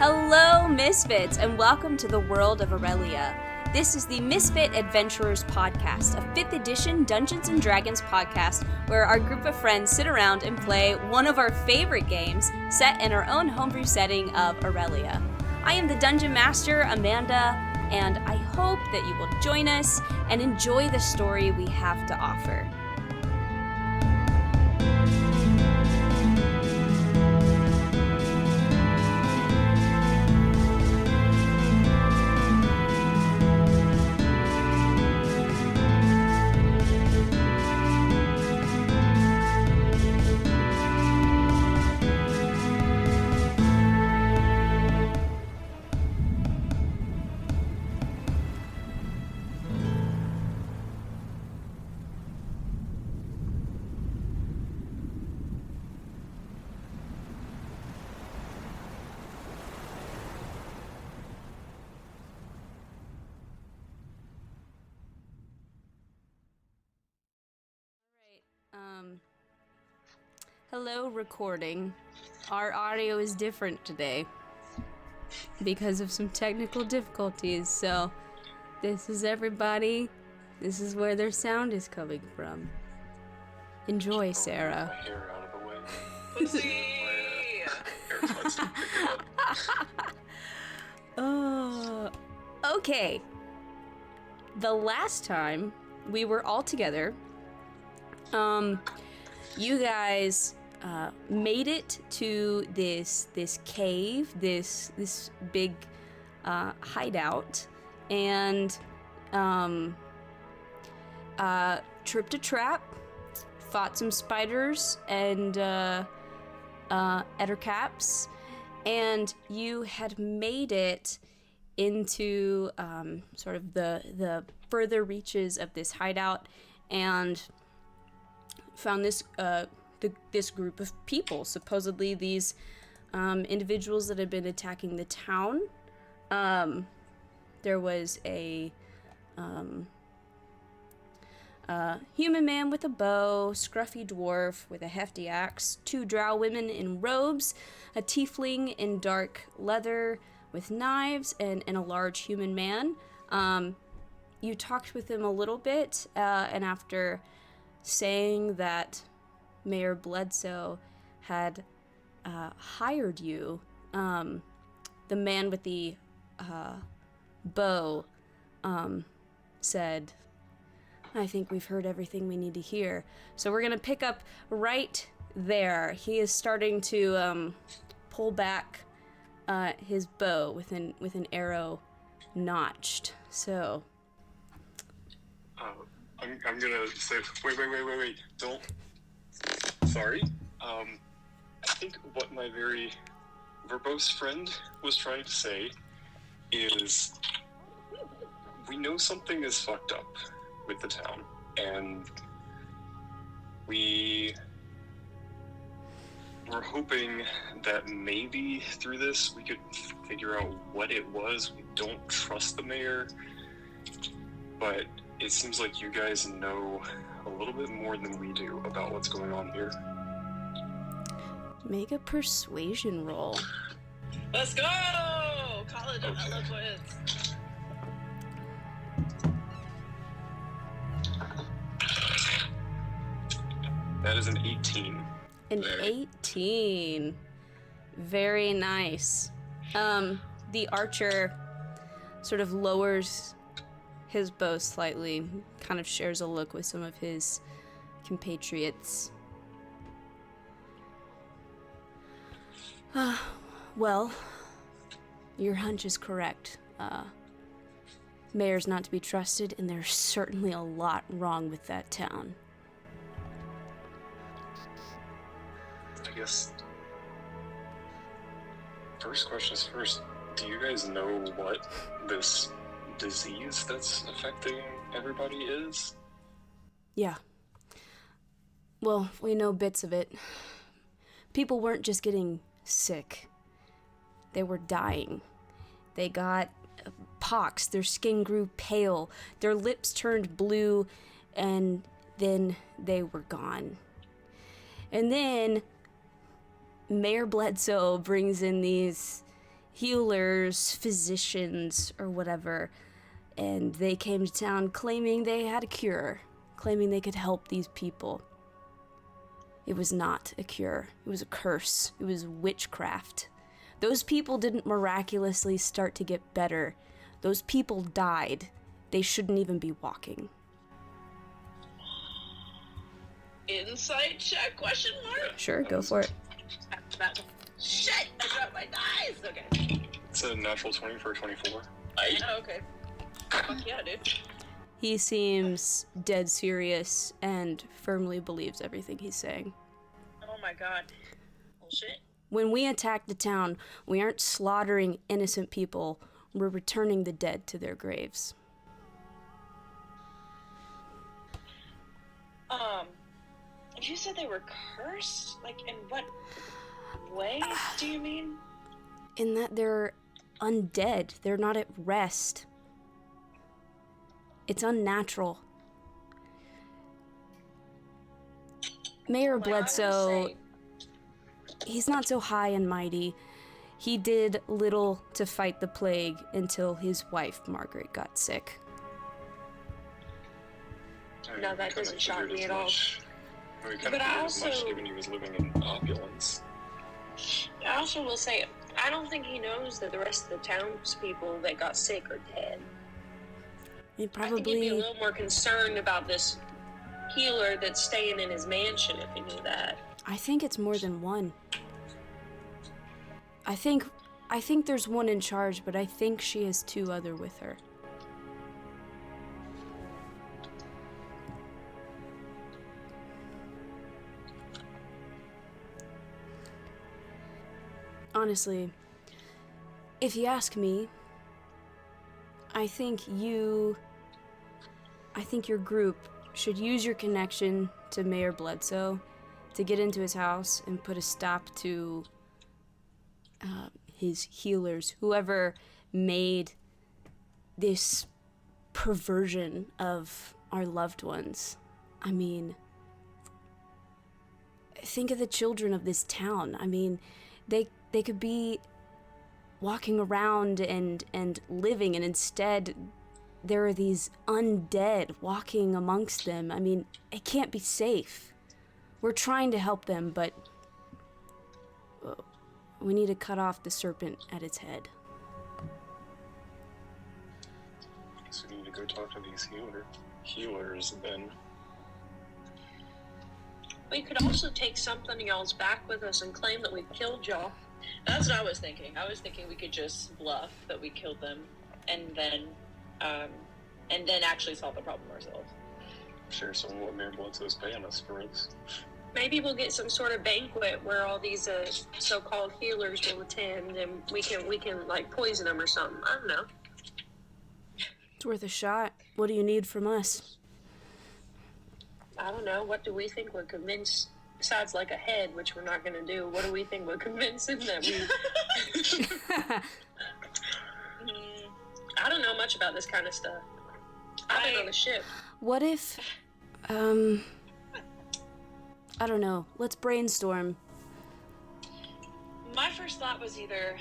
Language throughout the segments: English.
Hello, Misfits, and welcome to the world of Aurelia. This is the Misfit Adventurers podcast, a 5th edition Dungeons & Dragons podcast where our group of friends sit around and play one of our favorite games set in our own homebrew setting of Aurelia. I am the Dungeon Master, Amanda, and I hope that you will join us and enjoy the story we have to offer. Hello, recording. Our audio is different today because of some technical difficulties, so this is everybody. This is where their sound is coming from. Enjoy, Sarah. My hair out of the way. Pussy! Oh, okay. The last time we were all together, you guys made it to this cave, this big hideout, and tripped a trap, fought some spiders and ettercaps, and you had made it into sort of the further reaches of this hideout, and found this this group of people, supposedly these individuals that had been attacking the town. There was a human man with a bow, scruffy dwarf with a hefty axe, 2 drow women in robes, a tiefling in dark leather with knives, and a large human man. You talked with him a little bit, and after saying that Mayor Bledsoe had hired you, the man with the bow said, "I think we've heard everything we need to hear." So we're going to pick up right there. He is starting to pull back his bow with an arrow notched. So I'm gonna say, wait, don't. Sorry. I think what my very verbose friend was trying to say is, we know something is fucked up with the town, and we were hoping that maybe through this we could figure out what it was. We don't trust the mayor, but it seems like you guys know a little bit more than we do about what's going on here. make a persuasion roll. Let's go! College of Eloquence. That is an 18. An 18. Very nice. The archer sort of lowers his bow slightly, kind of shares a look with some of his compatriots. Well, your hunch is correct. Mayor's not to be trusted, and there's certainly a lot wrong with that town. I guess first question is first. Do you guys know what this disease that's affecting everybody is? Yeah. Well, we know bits of it. People weren't just getting sick. They were dying. They got pox, their skin grew pale, their lips turned blue, and then they were gone. And then Mayor Bledsoe brings in these healers, physicians, or whatever, and they came to town claiming they had a cure, claiming they could help these people. It was not a cure. It was a curse. It was witchcraft. Those people didn't miraculously start to get better. Those people died. They shouldn't even be walking. Insight check, question mark? Sure, go for it. Shit, I dropped my dice! Okay. It's a natural 20 for a 24. Oh, okay. Fuck yeah, dude. He seems dead serious and firmly believes everything he's saying. Oh my god. Bullshit. When we attack the town, we aren't slaughtering innocent people. We're returning the dead to their graves. You said they were cursed? Like, in what way do you mean? In that they're undead. They're not at rest. It's unnatural. Mayor Bledsoe, he's not so high and mighty. He did little to fight the plague until his wife, Margaret, got sick. No, that doesn't shock me at all. We kind of figured as much given he was living in opulence. I also will say, I don't think he knows that the rest of the townspeople that got sick are dead. He I think he'd probably... be a little more concerned about this healer that's staying in his mansion if he knew that. I think it's more than one. I think there's one in charge, but I think she has two other with her. Honestly, if you ask me, I think your group should use your connection to Mayor Bledsoe to get into his house and put a stop to his healers, whoever made this perversion of our loved ones. I mean, think of the children of this town. I mean, they could be walking around and living, and instead there are these undead walking amongst them. I mean, it can't be safe. We're trying to help them, but we need to cut off the serpent at its head. So we need to go talk to these healers then. We could also take something else back with us and claim that we killed y'all. That's what I was thinking. I was thinking we could just bluff that we killed them and then actually solve the problem ourselves. Share some of what Mayor Bledsoe's paying us for us. Maybe we'll get some sort of banquet where all these so-called healers will attend, and we can like poison them or something. I don't know. It's worth a shot. What do you need from us? I don't know. What do we think would convince? Besides, like a head, which we're not going to do. What do we think would convince him that we? I don't know much about this kind of stuff. I've been on the ship. What if, I don't know. Let's brainstorm. My first thought was either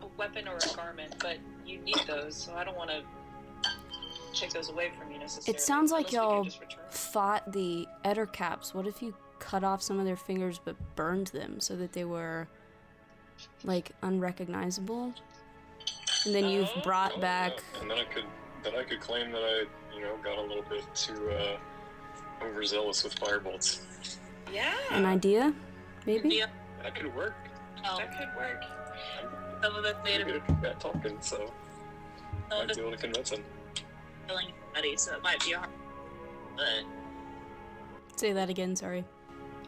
a weapon or a garment, but you need those, so I don't want to take those away from you necessarily. It sounds like unless we y'all can just return. fought the Ettercaps. What if you cut off some of their fingers but burned them so that they were, like, unrecognizable? And then you've brought back... And then I could claim that I, got a little bit too overzealous with firebolts. Yeah. An idea? Maybe? Yeah. That could work. That could work. Some of us made I'm a good at talking, so I might be able to convince him. killing anybody, so it might be hard. But Say that again, sorry.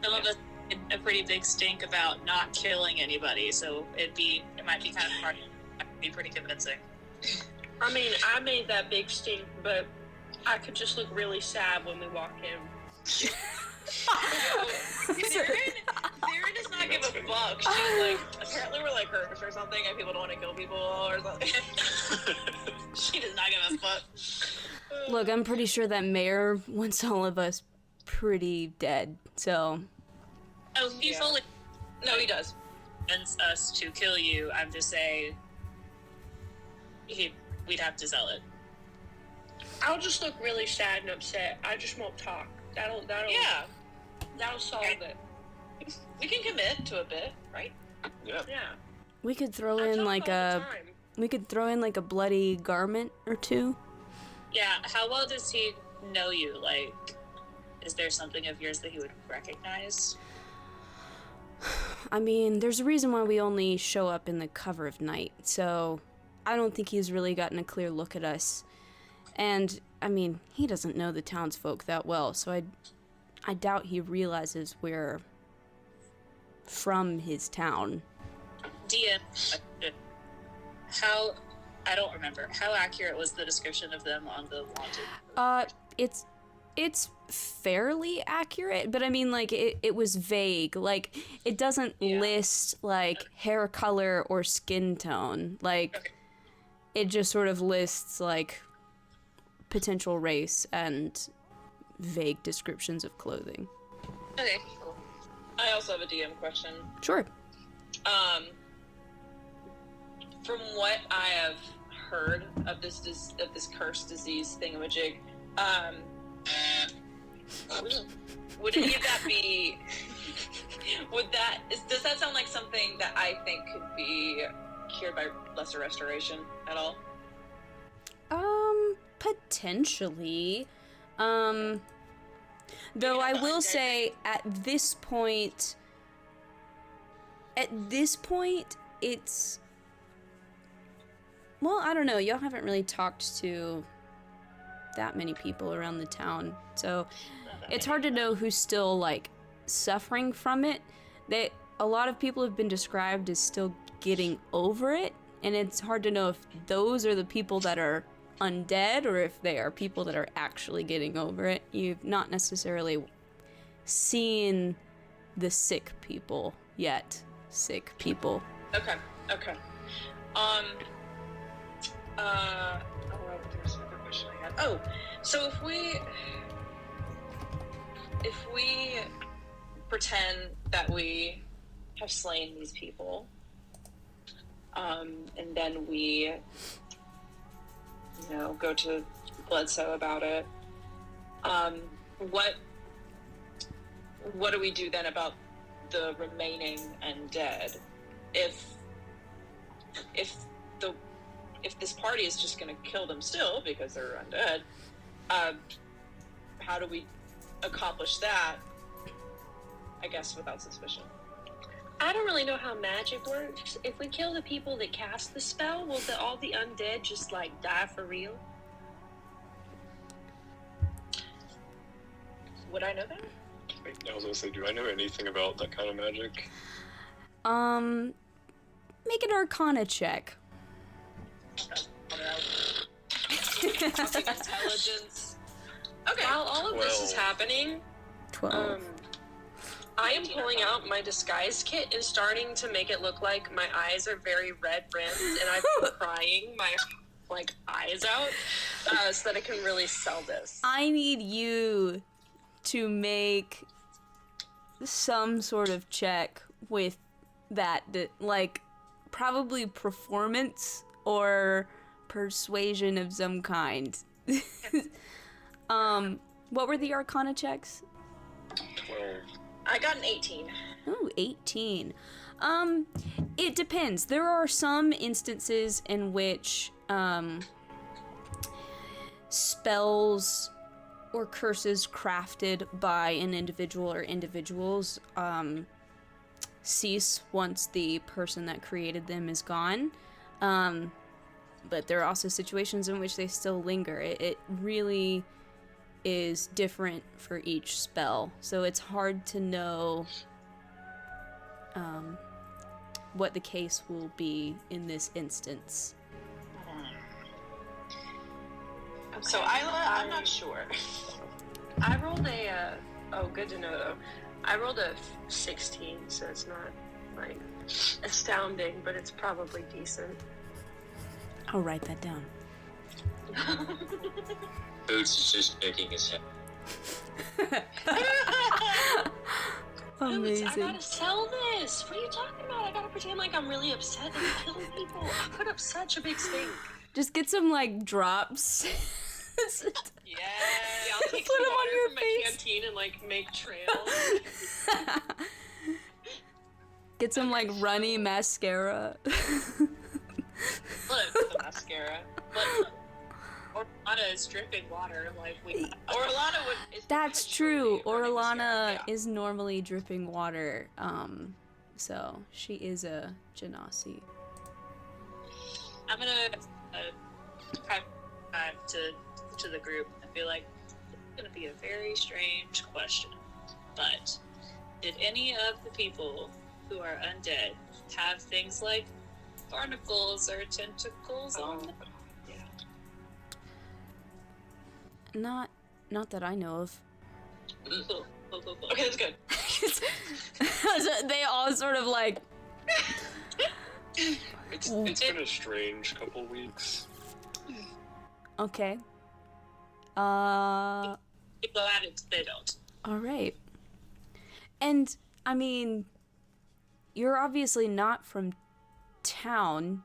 some of us made a pretty big stink about not killing anybody, so it might be kind of hard. It might be pretty convincing. I mean, I made that big stink, but I could just look really sad when we walk in. Zara does not give a fuck. She's like, apparently we're like hers or something, and people don't want to kill people or something. She does not give a fuck. Look, I'm pretty sure that mayor wants all of us pretty dead, so... Oh, he's only... No, he does. convince us to kill you. I'm just saying we'd have to sell it. I'll just look really sad and upset. I just won't talk. That'll solve it. We can commit to a bit, right? Yeah. We could throw in like a bloody garment or two. Yeah, how well does he know you? Like, is there something of yours that he would recognize? I mean, there's a reason why we only show up in the cover of night, so I don't think he's really gotten a clear look at us. And, I mean, he doesn't know the townsfolk that well, so I doubt he realizes we're from his town. DM, I don't remember. How accurate was the description of them on the wanted? It's fairly accurate, but I mean, like, it was vague. Like, it doesn't list, like, hair color or skin tone. Like, it just sort of lists, like, potential race and vague descriptions of clothing. Okay, cool. I also have a DM question. Sure. From what I have heard of this cursed disease thingamajig, would any of that be? Does that sound like something that I think could be cured by lesser restoration at all? Potentially. Though I will say at this point, it's... Well, I don't know. Y'all haven't really talked to that many people around the town, so it's hard to know who's still, like, suffering from it. A lot of people have been described as still getting over it, and it's hard to know if those are the people that are undead or if they are people that are actually getting over it. You've not necessarily seen the sick people yet. Sick people. Okay. There's another question I had. Oh, so if we pretend that we have slain these people, and then we, go to Bledsoe about it, what do we do then about the remaining undead? If this party is just going to kill them still because they're undead, how do we accomplish that, I guess, without suspicion? I don't really know how magic works. If we kill the people that cast the spell, will all the undead just, like, die for real? Would I know that? I was gonna say, do I know anything about that kind of magic? Make an Arcana check. Intelligence. Okay. While all of this is 12. happening, 12. I am pulling out my disguise kit and starting to make it look like my eyes are very red rimmed and I've been crying my eyes out so that I can really sell this. I need you to make some sort of check with that, like, probably performance or persuasion of some kind. What were the Arcana checks? 12. I got an 18. Ooh, 18. It depends. There are some instances in which, spells or curses crafted by an individual or individuals, cease once the person that created them is gone. But there are also situations in which they still linger. It really is different for each spell, so it's hard to know what the case will be in this instance. So I'm not sure. I rolled good to know though. I rolled a 16, so it's not, like, astounding, but it's probably decent. I'll write that down. Boots is just shaking his head. Amazing. I gotta sell this. What are you talking about? I gotta pretend like I'm really upset that I'm killing people. I put up such a big stink. Just get some like drops. Yeah, I'll take Put some 'em on water your from my face. canteen and like make trails. Get some like runny mascara. Look, the mascara. But Orlana is dripping water. Like Orlana would. Is That's true. running Orlana mascara. is normally dripping water. So she is a genasi. I'm gonna prime time to the group. I feel like it's gonna be a very strange question, but did any of the people who are undead have things like barnacles or tentacles on them? Not that I know of. Cool. Okay, that's good. So they all sort of like. It's been a strange couple weeks. Okay. People at it, they don't. All right. And I mean, you're obviously not from town,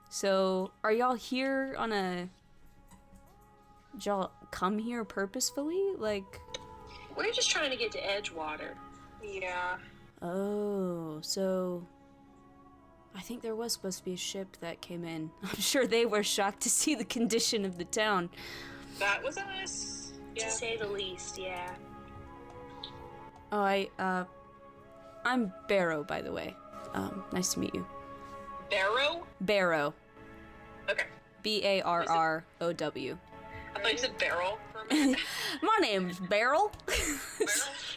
so are y'all here on a? Did y'all come here purposefully? Like. We're just trying to get to Edgewater. Yeah. Oh, so. I think there was supposed to be a ship that came in. I'm sure they were shocked to see the condition of the town. That was us. Yeah. To say the least, yeah. Oh, I'm Barrow, by the way. Nice to meet you. Barrow? Barrow. Okay. Barrow. I thought you said barrel for a minute. My name's Barrel. Barrel?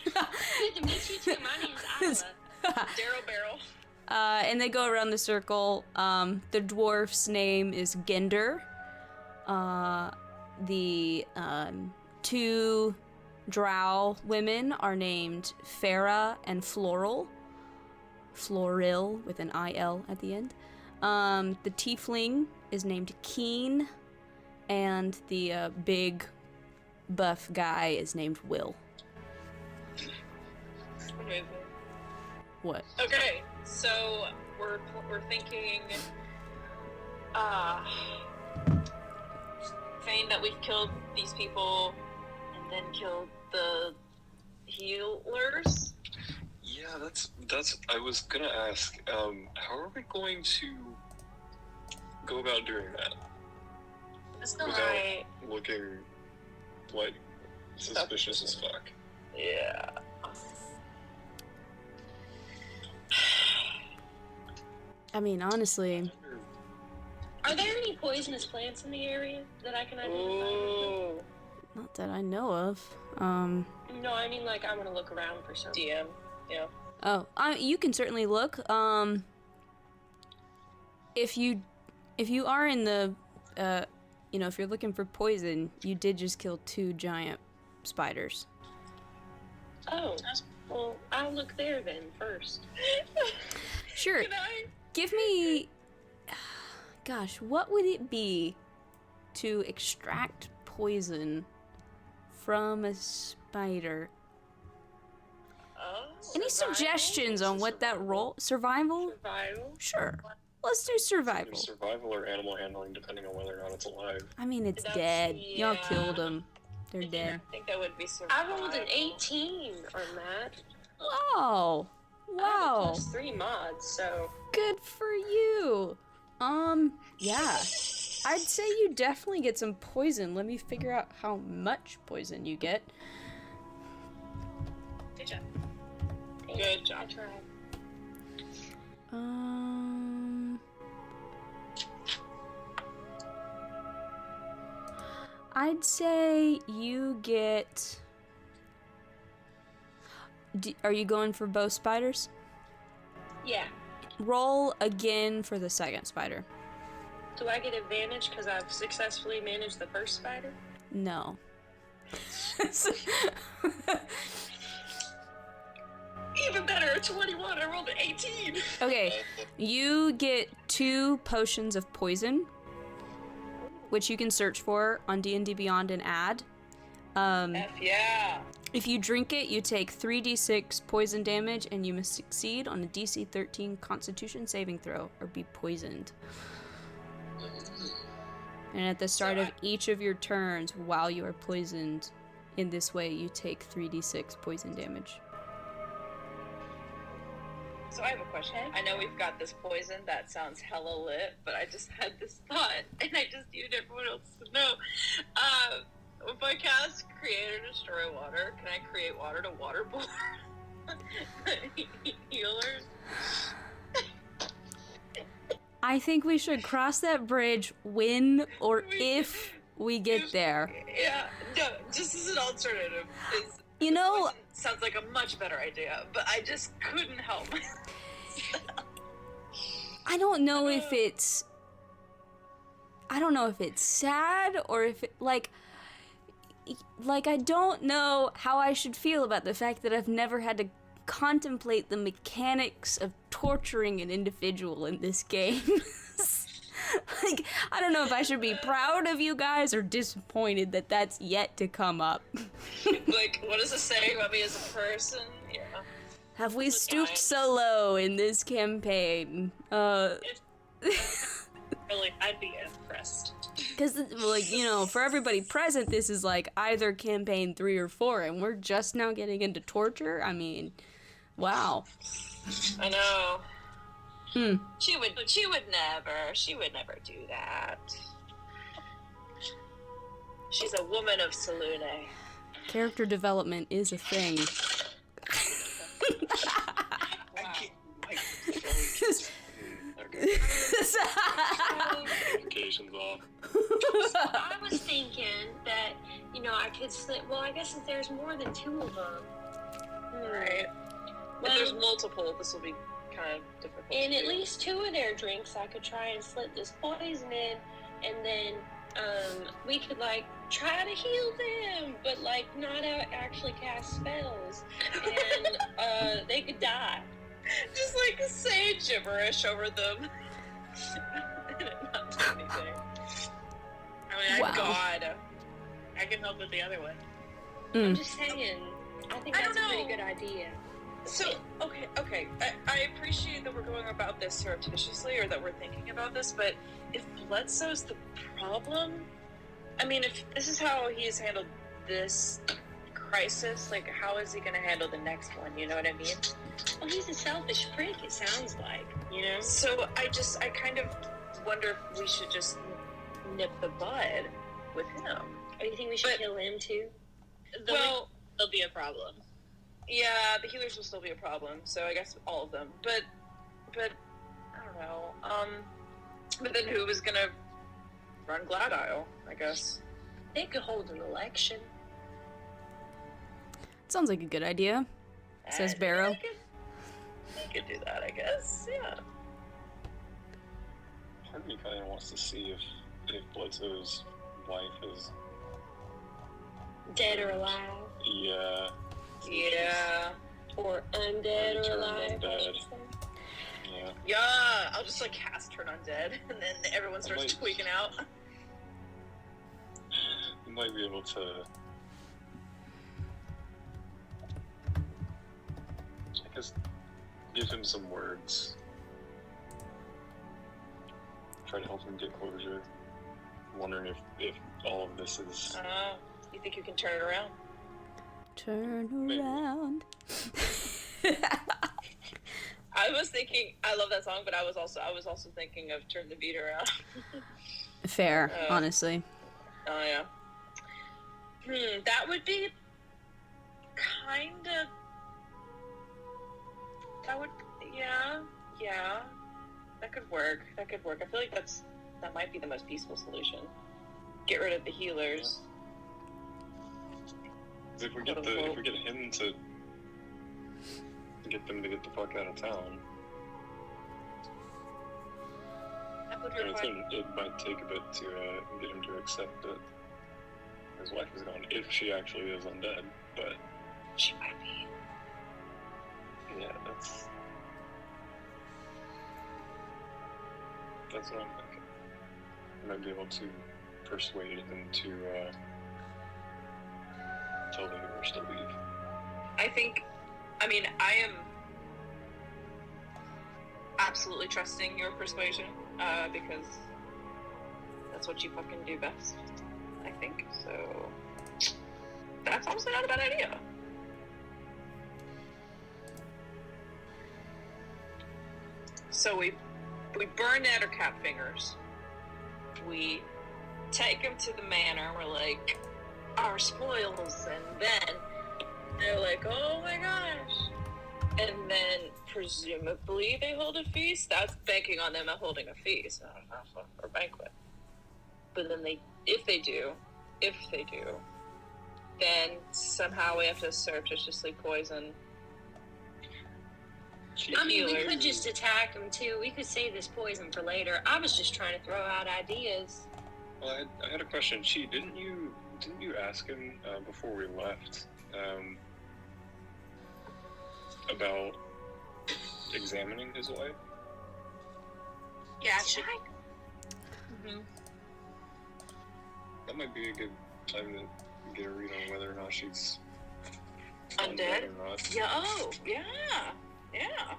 Good to meet you too. My name's Isla. Darrow Barrel. And they go around the circle. The dwarf's name is Gender. The two drow women are named Farah and Floral. Floril with an I-L at the end. The tiefling is named Keen. And the big buff guy is named Will. Amazing. What? Okay, so we're thinking, saying that we've killed these people and then killed the healers. Yeah, that's. I was gonna ask. How are we going to go about doing that That's not without right. looking like suspicious as fuck? Yeah. I mean, honestly, Are there any poisonous plants in the area that I can identify? not that I know of. No, I mean like I'm gonna look around for something. DM. Yeah. Oh, you can certainly look. If you are in the, if you're looking for poison, you did just kill 2 giant spiders. Oh, well, I'll look there then first. Sure. Can I? Give me. Gosh, what would it be to extract poison from a spider? Any suggestions on what that role? Survival? Survival? Sure. Let's do survival. Survival or animal handling, depending on whether or not it's alive. I mean, it's That's- dead. Y'all yeah. killed them. They're dead. I think that would be survival. I rolled an 18 on that. Oh, I have a wow. +3 mods, so Good for you. Yeah. I'd say you definitely get some poison. Let me figure out how much poison you get. Good job. good job. I tried. I'd say you get. Are you going for both spiders? Yeah. Roll again for the second spider. Do I get advantage because I've successfully managed the first spider? No. Even better, a 21. I rolled an 18. Okay, you get 2 potions of poison, which you can search for on D&D Beyond and add. F yeah. If you drink it, you take 3d6 poison damage, and you must succeed on a DC 13 Constitution saving throw or be poisoned. And at the start of each of your turns, while you are poisoned in this way, you take 3d6 poison damage. So I have a question. I know we've got this poison that sounds hella lit, but I just had this thought, and I just need everyone else to know. If I cast Create or Destroy Water, can I create water to waterboard healers? I think we should cross that bridge when or if we get there. Yeah, no, just as an alternative. You know... Poison sounds like a much better idea, but I just couldn't help myself. I don't know if it's sad or if it, like I don't know how I should feel about the fact that I've never had to contemplate the mechanics of torturing an individual in this game. Like, I don't know if I should be proud of you guys or disappointed that that's yet to come up. Like, what does it say about me as a person? Yeah. Have we stooped so low in this campaign? Really, I'd be impressed. Because, like, you know, for everybody present, this is, like, either campaign 3 or 4, and we're just now getting into torture? I mean, wow. I know. She would never do that. She's a woman of Salune. Character development is a thing. Notifications off. I was thinking that, you know, I could slip. Well, I guess if there's more than 2 of them. Right. If there's multiple, this will be kind of difficult. In at least 2 of their drinks, I could try and slip this poison in, and then we could, like, try to heal them, but, like, not actually cast spells, and they could die. Just, like, say gibberish over them. Not do anything. I mean, Wow. I can help with the other one. I'm just saying, I think that's a pretty good idea. So, okay. I appreciate that we're going about this surreptitiously, or that we're thinking about this, but if Bledsoe's the problem, I mean, if this is how he's handled this crisis, like, how is he going to handle the next one, you know what I mean? Well, he's a selfish prick, it sounds like, you know? So, I kind of wonder if we should just nip the bud with him. Or you think we should kill him, too? Well, there'll be a problem. Yeah, the healers will still be a problem, so I guess all of them. But I don't know. But then who was gonna run Glad Isle, I guess? They could hold an election. Sounds like a good idea, says Barrow. They could do that, I guess, yeah. Part of me kind of wants to see if Bledsoe's wife is... Dead or alive. Yeah. Yeah. Or undead or alive. Undead. Yeah. Yeah, I'll just, like, cast Turn Undead, and then everyone starts tweaking out. You might be able to... I guess give him some words. Try to help him get closure. I'm wondering if all of this is... You think you can turn it around? Turn around. I was thinking, I love that song, but I was also thinking of Turn the Beat Around. Fair, honestly. Oh yeah. That would be kind of. That would, yeah. That could work. I feel like that might be the most peaceful solution. Get rid of the healers. If we get him to get them to get the fuck out of town, it might take a bit to get him to accept that his wife is gone, if she actually is undead. But she might be. Yeah, that's what I'm thinking. I might be able to persuade him to tell them forced to leave. I am absolutely trusting your persuasion, because that's what you fucking do best, I think. So that's honestly not a bad idea. So we burn Ned or Cat Fingers. We take him to the manor. We're like, our spoils, and then they're like, oh my gosh. And then presumably they hold a feast. That's banking on them holding a feast, or banquet. But then if they do, then somehow we have to surreptitiously poison. I mean, we could just attack them too. We could save this poison for later. I was just trying to throw out ideas. Well, I had a question. Chi, didn't you ask him before we left about examining his wife? Yeah, should I? Mm-hmm. That might be a good time to get a read on whether or not she's undead or not. Yeah. Oh, yeah. Yeah.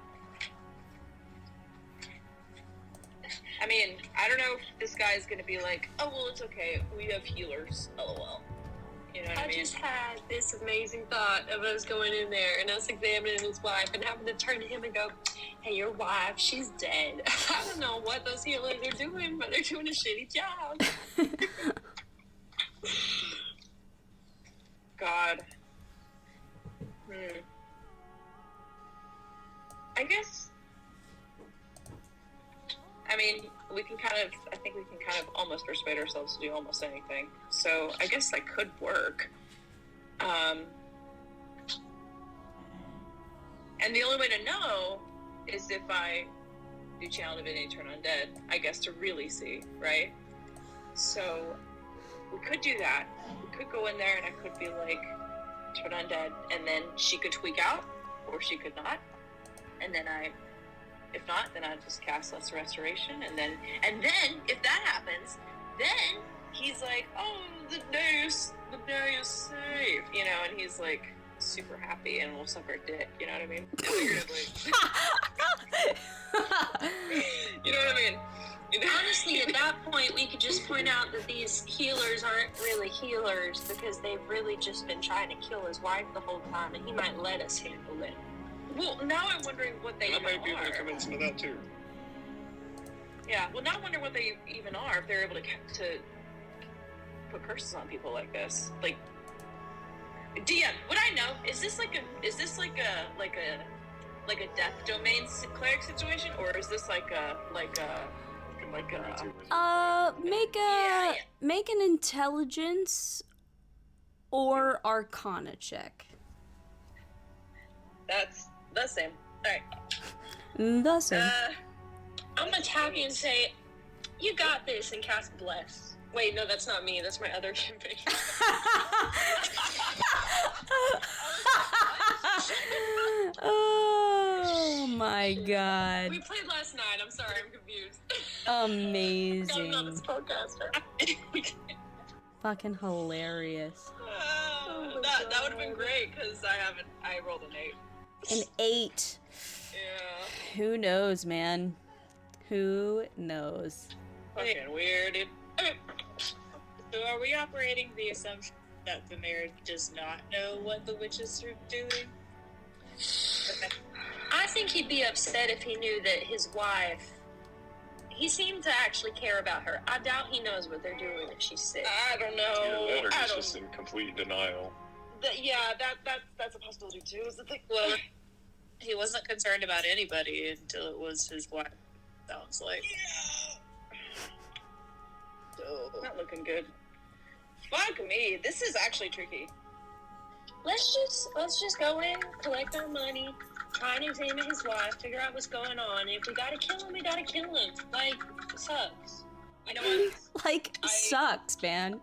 I mean, I don't know if this guy's gonna be like, oh, well, it's okay. We have healers. LOL. You know what I mean? I just had this amazing thought of us going in there and us examining his wife and having to turn to him and go, hey, your wife, she's dead. I don't know what those healers are doing, but they're doing a shitty job. God. I guess. I mean, I think we can kind of almost persuade ourselves to do almost anything. So I guess that could work. And the only way to know is if I do Channel Divinity Turn Undead, I guess, to really see, right? So we could do that. We could go in there and I could be like, turn undead, and then she could tweak out, or she could not. And then if not, then I'd just cast Lesser Restoration, and then if that happens, then he's like, oh, the day is safe, you know, and he's like super happy, and we'll suck our dick, you know what I mean? Figuratively. You know what I mean? Honestly, at that point, we could just point out that these healers aren't really healers because they've really just been trying to kill his wife the whole time, and he might let us handle it. Well, now I'm wondering what they even might be able are. to convince him of that too. Yeah, well, now I wonder what they even are, if they're able to put curses on people like this. Like, DM, would I know? Is this like a death domain cleric situation, or is this make an intelligence or arcana check. That's the same. Alright. The same. I'm gonna tap you and say, you got this, and cast Bless. Wait, no, that's not me. That's my other campaign. Oh my god. We played last night. I'm sorry, I'm confused. Amazing. I'm not a spellcaster. Fucking hilarious. That would have been great, because I rolled an 8. An 8. Yeah. Who knows, man? Who knows? Fucking weird, dude. Okay. So are we operating the assumption that the mayor does not know what the witches are doing? Okay. I think he'd be upset if he knew that his wife... He seemed to actually care about her. I doubt he knows what they're doing if she's sick. I don't know. Either that or he's just in complete denial. That's a possibility too, is the thing. Well, he wasn't concerned about anybody until it was his wife, sounds like. Yeah. So, not looking good. Fuck me. This is actually tricky. Let's just go in, collect our money, try and examine his wife, figure out what's going on. If we gotta kill him, we gotta kill him. Like, it sucks. You know what? Sucks, man.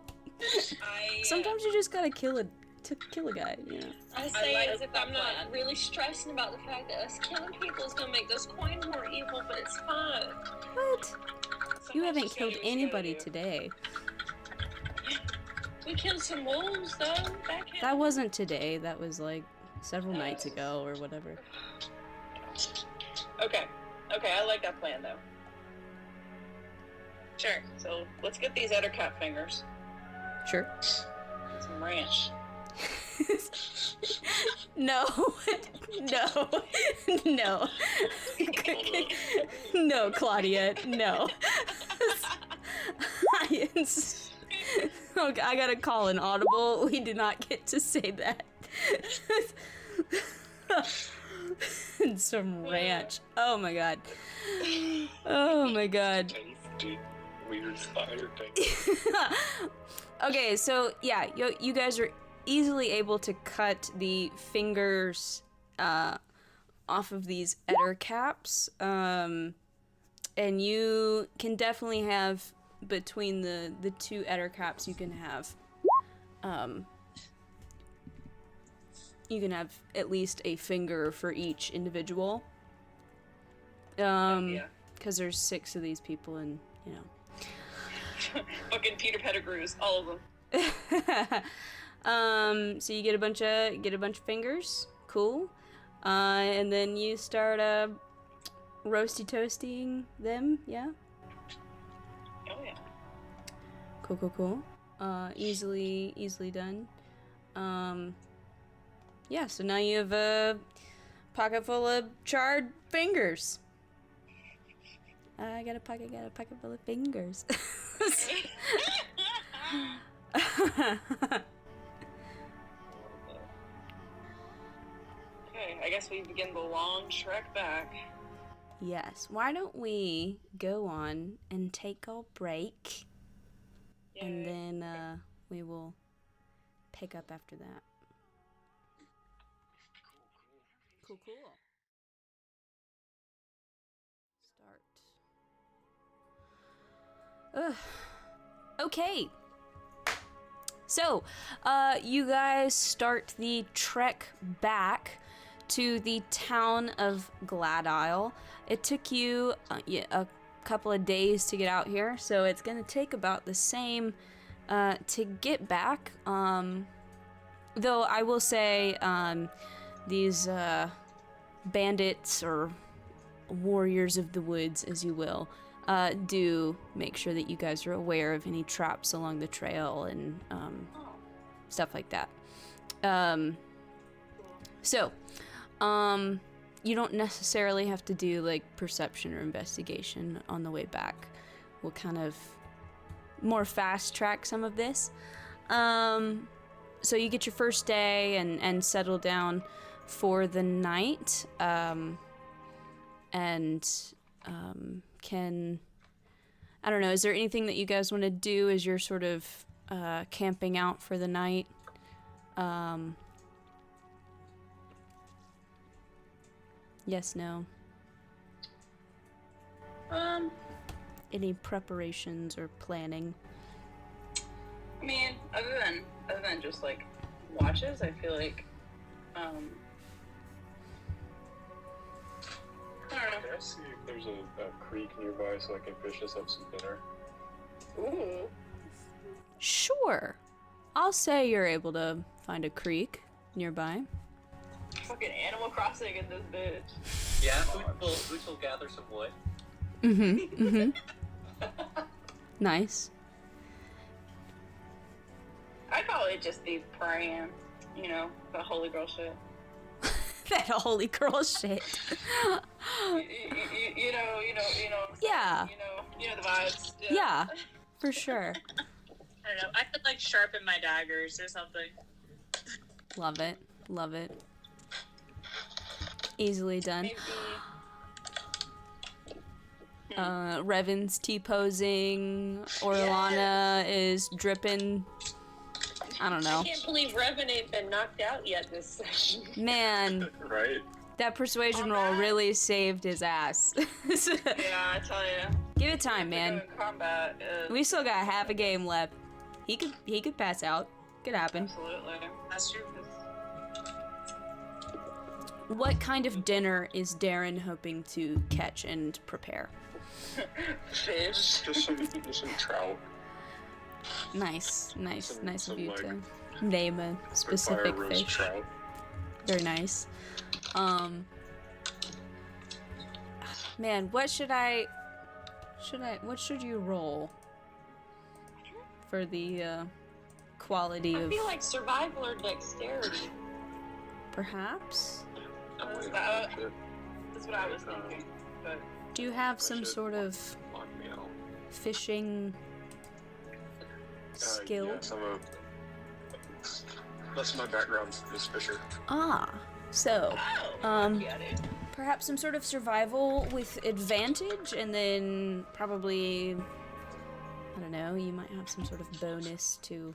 Sometimes you just gotta kill a guy, you know. I say as if I'm not really stressing about the fact that us killing people is gonna make those coins more evil, but it's fine. What? You haven't killed anybody today. We killed some wolves, though. That wasn't today. That was like several nights ago or whatever. Okay, I like that plan, though. Sure. So let's get these Ettercat fingers. Sure. And some ranch. No. No. No. No, Claudia. No. Okay, I gotta call an audible. We did not get to say that. And some ranch. Oh my god. Oh my god. Weird spider thing. Okay, so yeah, you guys are easily able to cut the fingers off of these Etter caps, and you can definitely have between the two Etter caps. You can have at least a finger for each individual. Because there's 6 of these people, and you know. Fucking Peter Pettigrews, all of them. So you get a bunch of fingers, cool, and then you start roasty toasting them, yeah. Oh yeah. Cool. Easily done. Yeah. So now you have a pocket full of charred fingers. I got a pocket full of fingers. Okay, I guess we begin the long trek back. Yes. Why don't we go on and take our break, and then we will pick up after that. Cool. Start. Okay. So, you guys start the trek back to the town of Gladisle. It took you a couple of days to get out here, so it's gonna take about the same to get back. Though I will say, these bandits or warriors of the woods, as you will, do make sure that you guys are aware of any traps along the trail and stuff like that. So, you don't necessarily have to do like perception or investigation on the way back. We'll kind of more fast track some of this. So you get your first day and settle down for the night, can, I don't know, is there anything that you guys want to do as you're sort of camping out for the night? Yes, no? Any preparations or planning? I mean, other than just like watches, I feel like I don't know. Can I see if there's a creek nearby so I can fish us up some dinner? Ooh. Sure. I'll say you're able to find a creek nearby. Fucking Animal Crossing in this bitch. Yeah, Boots will gather some wood. Nice. I'd probably just be praying, you know, the holy girl shit. That holy girl shit. You know. Yeah. You know the vibes. Yeah, for sure. I don't know. I could like sharpen my daggers or something. Love it. Easily done. Maybe. Revan's T-posing. Orlana is dripping. I don't know. I can't believe Revan ain't been knocked out yet this session. Man, Right? that persuasion roll really saved his ass. Yeah, I tell you. Give it time, man. Combat. We still got half a game left. He could pass out. Could happen. Absolutely. That's true. What kind of dinner is Darren hoping to catch and prepare? Fish. Just some trout. Nice Some, of you like, to name a specific fire roast fish. trout. Very nice. Man, what should you roll for the quality I of feel like survival or dexterity. perhaps? That's what I was thinking. But Do you have some sort of Lock me out. fishing skill? Yeah, that's my background is fisher. So, perhaps some sort of survival with advantage, and then probably, I don't know, you might have some sort of bonus to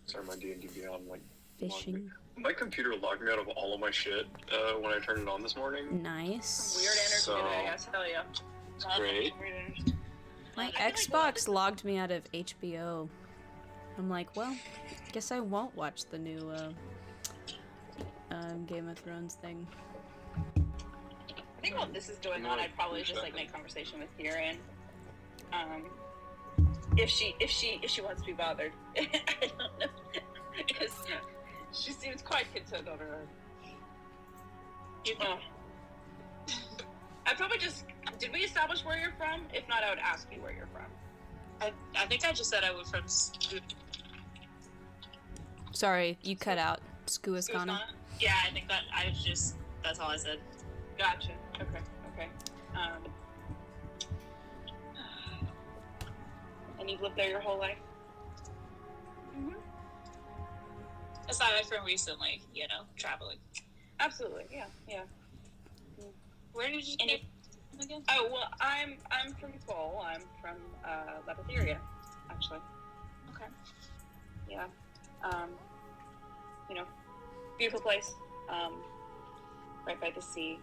Sorry, my D&D Beyond fishing. My computer logged me out of all of my shit when I turned it on this morning. Nice. weird energy So- today, I tell ya. It's great. My Xbox logged me out of HBO. I'm like, well, guess I won't watch the new Game of Thrones thing. I think while this is going on, I'd probably just make conversation with Kieran. If she wants to be bothered. I don't know. Because she seems quite content on her own. I'd probably just... Did we establish where you're from? If not, I would ask you where you're from. I think I just said I was from Sorry, you cut out. Skuaskana. Susanna? Yeah, I think that's all I said. Gotcha. Okay. And you've lived there your whole life? Aside from recently, traveling. Absolutely, yeah. Where did you get again? Oh, well, I'm from Seoul. I'm from Lapitheria, actually. Okay. Yeah. Beautiful place. Right by the sea.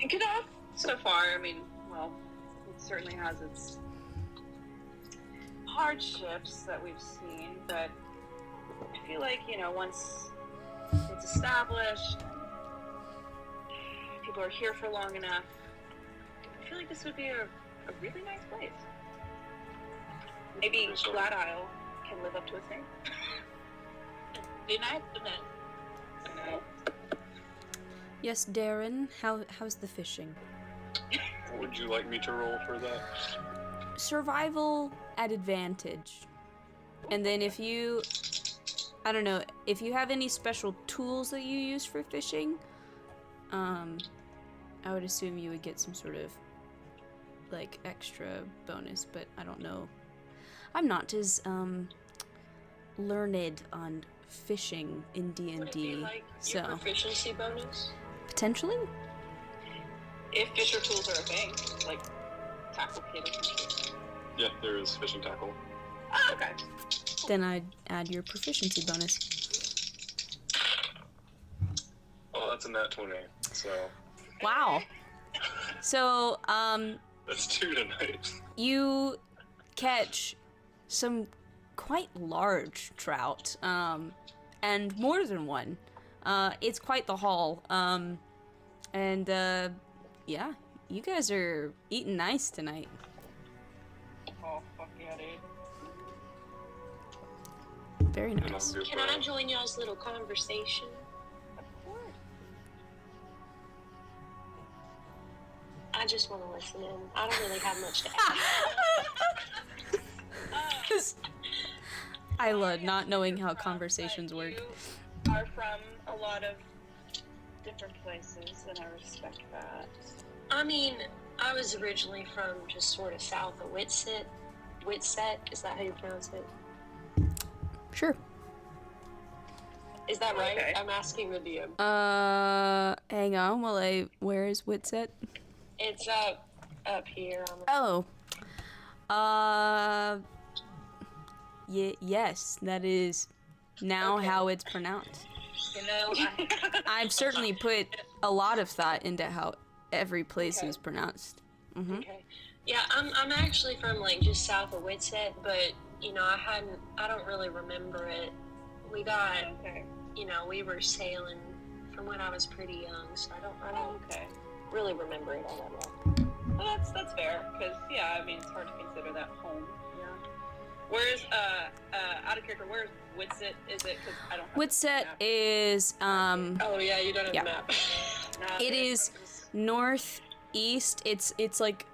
Good enough so far. I mean, well, it certainly has its hardships that we've seen, but I feel like, once it's established, people are here for long enough, I feel like this would be a really nice place. Maybe Flat Isle can live up to its name. Be nice, isn't it? I know. Yes, Darren, how's the fishing? What would you like me to roll for that? Survival at advantage. And then if you have any special tools that you use for fishing, I would assume you would get some sort of extra bonus, but I don't know. I'm not as learned on fishing in D&D, Would it be like so your proficiency bonus? potentially. If fisher tools are a thing, like tackle kit or something. Yeah, there is fishing tackle. Oh, okay. Then I'd add your proficiency bonus. Oh, that's a nat 20, so... Wow. So, That's 2 tonight. you catch some quite large trout, and more than one. It's quite the haul. Yeah, you guys are eating nice tonight. Oh, fuck yeah, dude. Very And nice. I'll do Can I join y'all's little conversation? Of course. I just want to listen in. I don't really have much to add. I love not knowing how conversations work. You are from a lot of different places, and I respect that. I mean, I was originally from just sort of south of Whitset. Whitset, is that how you pronounce it? Sure. Is that right? Okay. I'm asking the DM. Hang on where is Whitset? It's up here. On the... Oh. Yes, that is now how it's pronounced. I've certainly put a lot of thought into how every place is pronounced. Mm-hmm. Okay. Yeah, I'm actually from just south of Whitset, but I don't really remember it. We got we were sailing from when I was pretty young, so I don't. Okay. really remember it all that well. Well, that's fair, because, yeah, I mean, it's hard to consider that home. Yeah. Where's, out of character, where's Witsit? Is it, because I don't have Witset a map. is, Oh, yeah, you don't have yeah. a map. it is northeast. It's like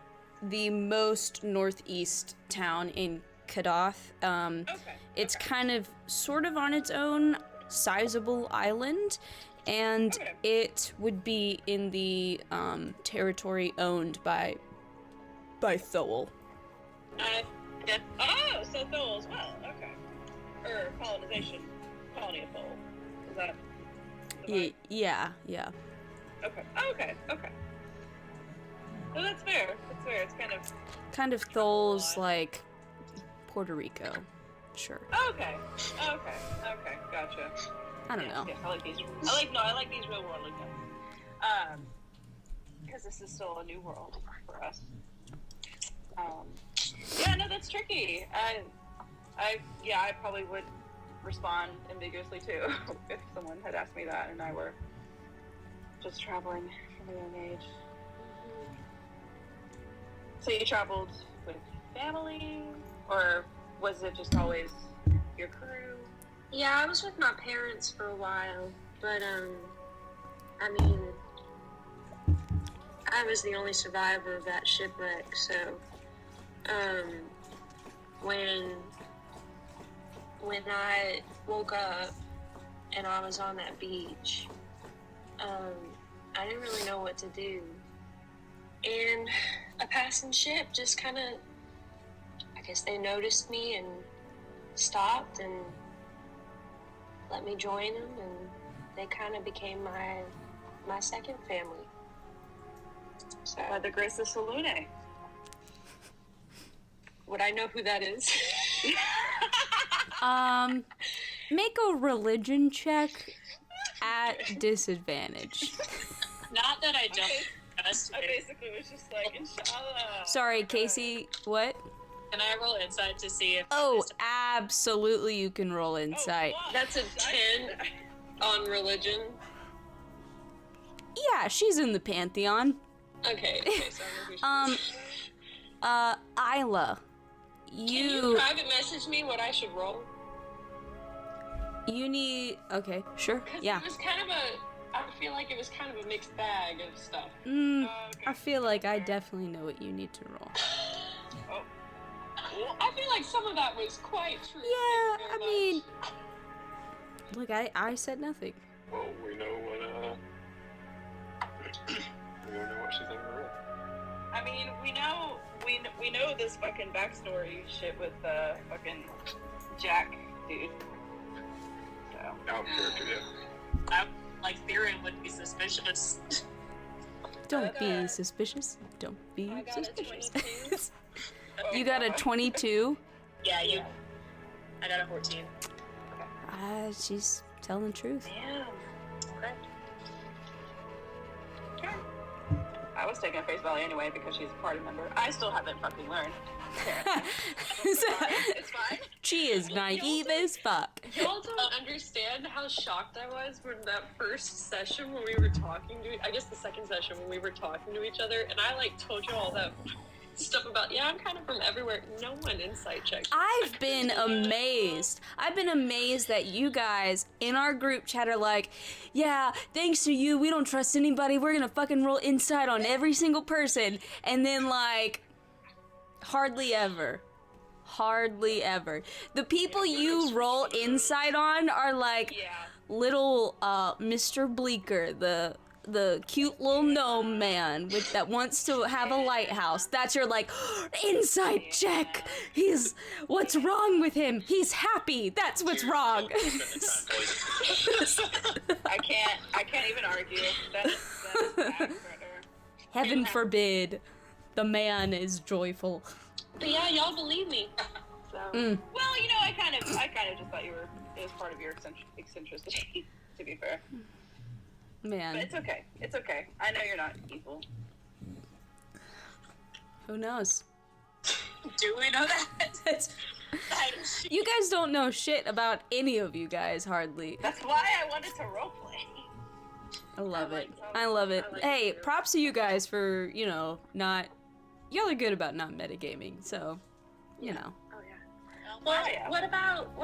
the most northeast town in Kadath. It's kind of sort of on its own sizable island, and it would be in the territory owned by Thowel. Oh, so Thole as well. Okay. Or colonization. Colony of Thole. Is that the vibe? Yeah. Okay. Well, that's fair. It's Kind of Thole's like Puerto Rico. Sure. Okay. Gotcha. I don't know. Yes, I like these real world like that. Because this is still a new world for us. Yeah, no, that's tricky. I probably would respond ambiguously too if someone had asked me that and I were just traveling from a young age. So you traveled with family, or was it just always your crew? Yeah, I was with my parents for a while, but, I mean, I was the only survivor of that shipwreck, so, when I woke up and I was on that beach, I didn't really know what to do. And a passing ship just kind of, I guess they noticed me and stopped and let me join them, and they kind of became my second family. So, By the grace of Salune. would I know who that is? Make a religion check at disadvantage. Not that I don't trust I it. basically was just like, inshallah. Sorry, Casey, what? Can I roll insight to see if... Oh, absolutely you can roll insight. That's a 10 on religion. Yeah, she's in the Pantheon. Okay, so I know who she is. Isla, Can you private message me what I should roll? you need, okay, sure, 'Cause yeah. it was kind of I feel like it was kind of a mixed bag of stuff. I feel like I definitely know what you need to roll. I feel like some of that was quite true. Yeah, I mean, look, I said nothing. Well, we know what we don't know what she's ever read. I mean, we know this fucking backstory shit with the fucking Jack dude. So. Out of character, yeah. Like, Theron would be suspicious. Don't be suspicious. Don't be I got a suspicious. 22. You got a 22? Yeah, I got a 14. She's telling the truth. Damn. Okay. I was taking a face value anyway because she's a party member. I still haven't fucking learned. It's fine. She is naive as fuck. Y'all don't understand how shocked I was when that first session when we were talking to, I guess the second session when we were talking to each other, and I like told you all that stuff about, yeah, I'm kind of from everywhere. No one insight checked. I've been amazed. I've been amazed that you guys in our group chat are like, yeah, thanks to you, we don't trust anybody. We're gonna fucking roll insight on every single person. And then, like, hardly ever. The people you roll insight on are like little Mr. Bleeker, the cute little gnome man that wants to have a lighthouse. That's your like insight check. What's wrong with him? He's happy. That's what's wrong. I can't even argue. That's Heaven forbid the man is joyful. But yeah, y'all believe me. So, well, you know, I kind of just thought it was part of your eccentricity, to be fair. Man. But it's okay. I know you're not evil. Who knows? Do we know that? You guys don't know shit about any of you guys, hardly. That's why I wanted to roleplay. I love it. like I love it. I like Hey, it too. props to you guys for, not... Y'all are good about not metagaming, so, you know. Oh yeah. Well, Well, yeah. what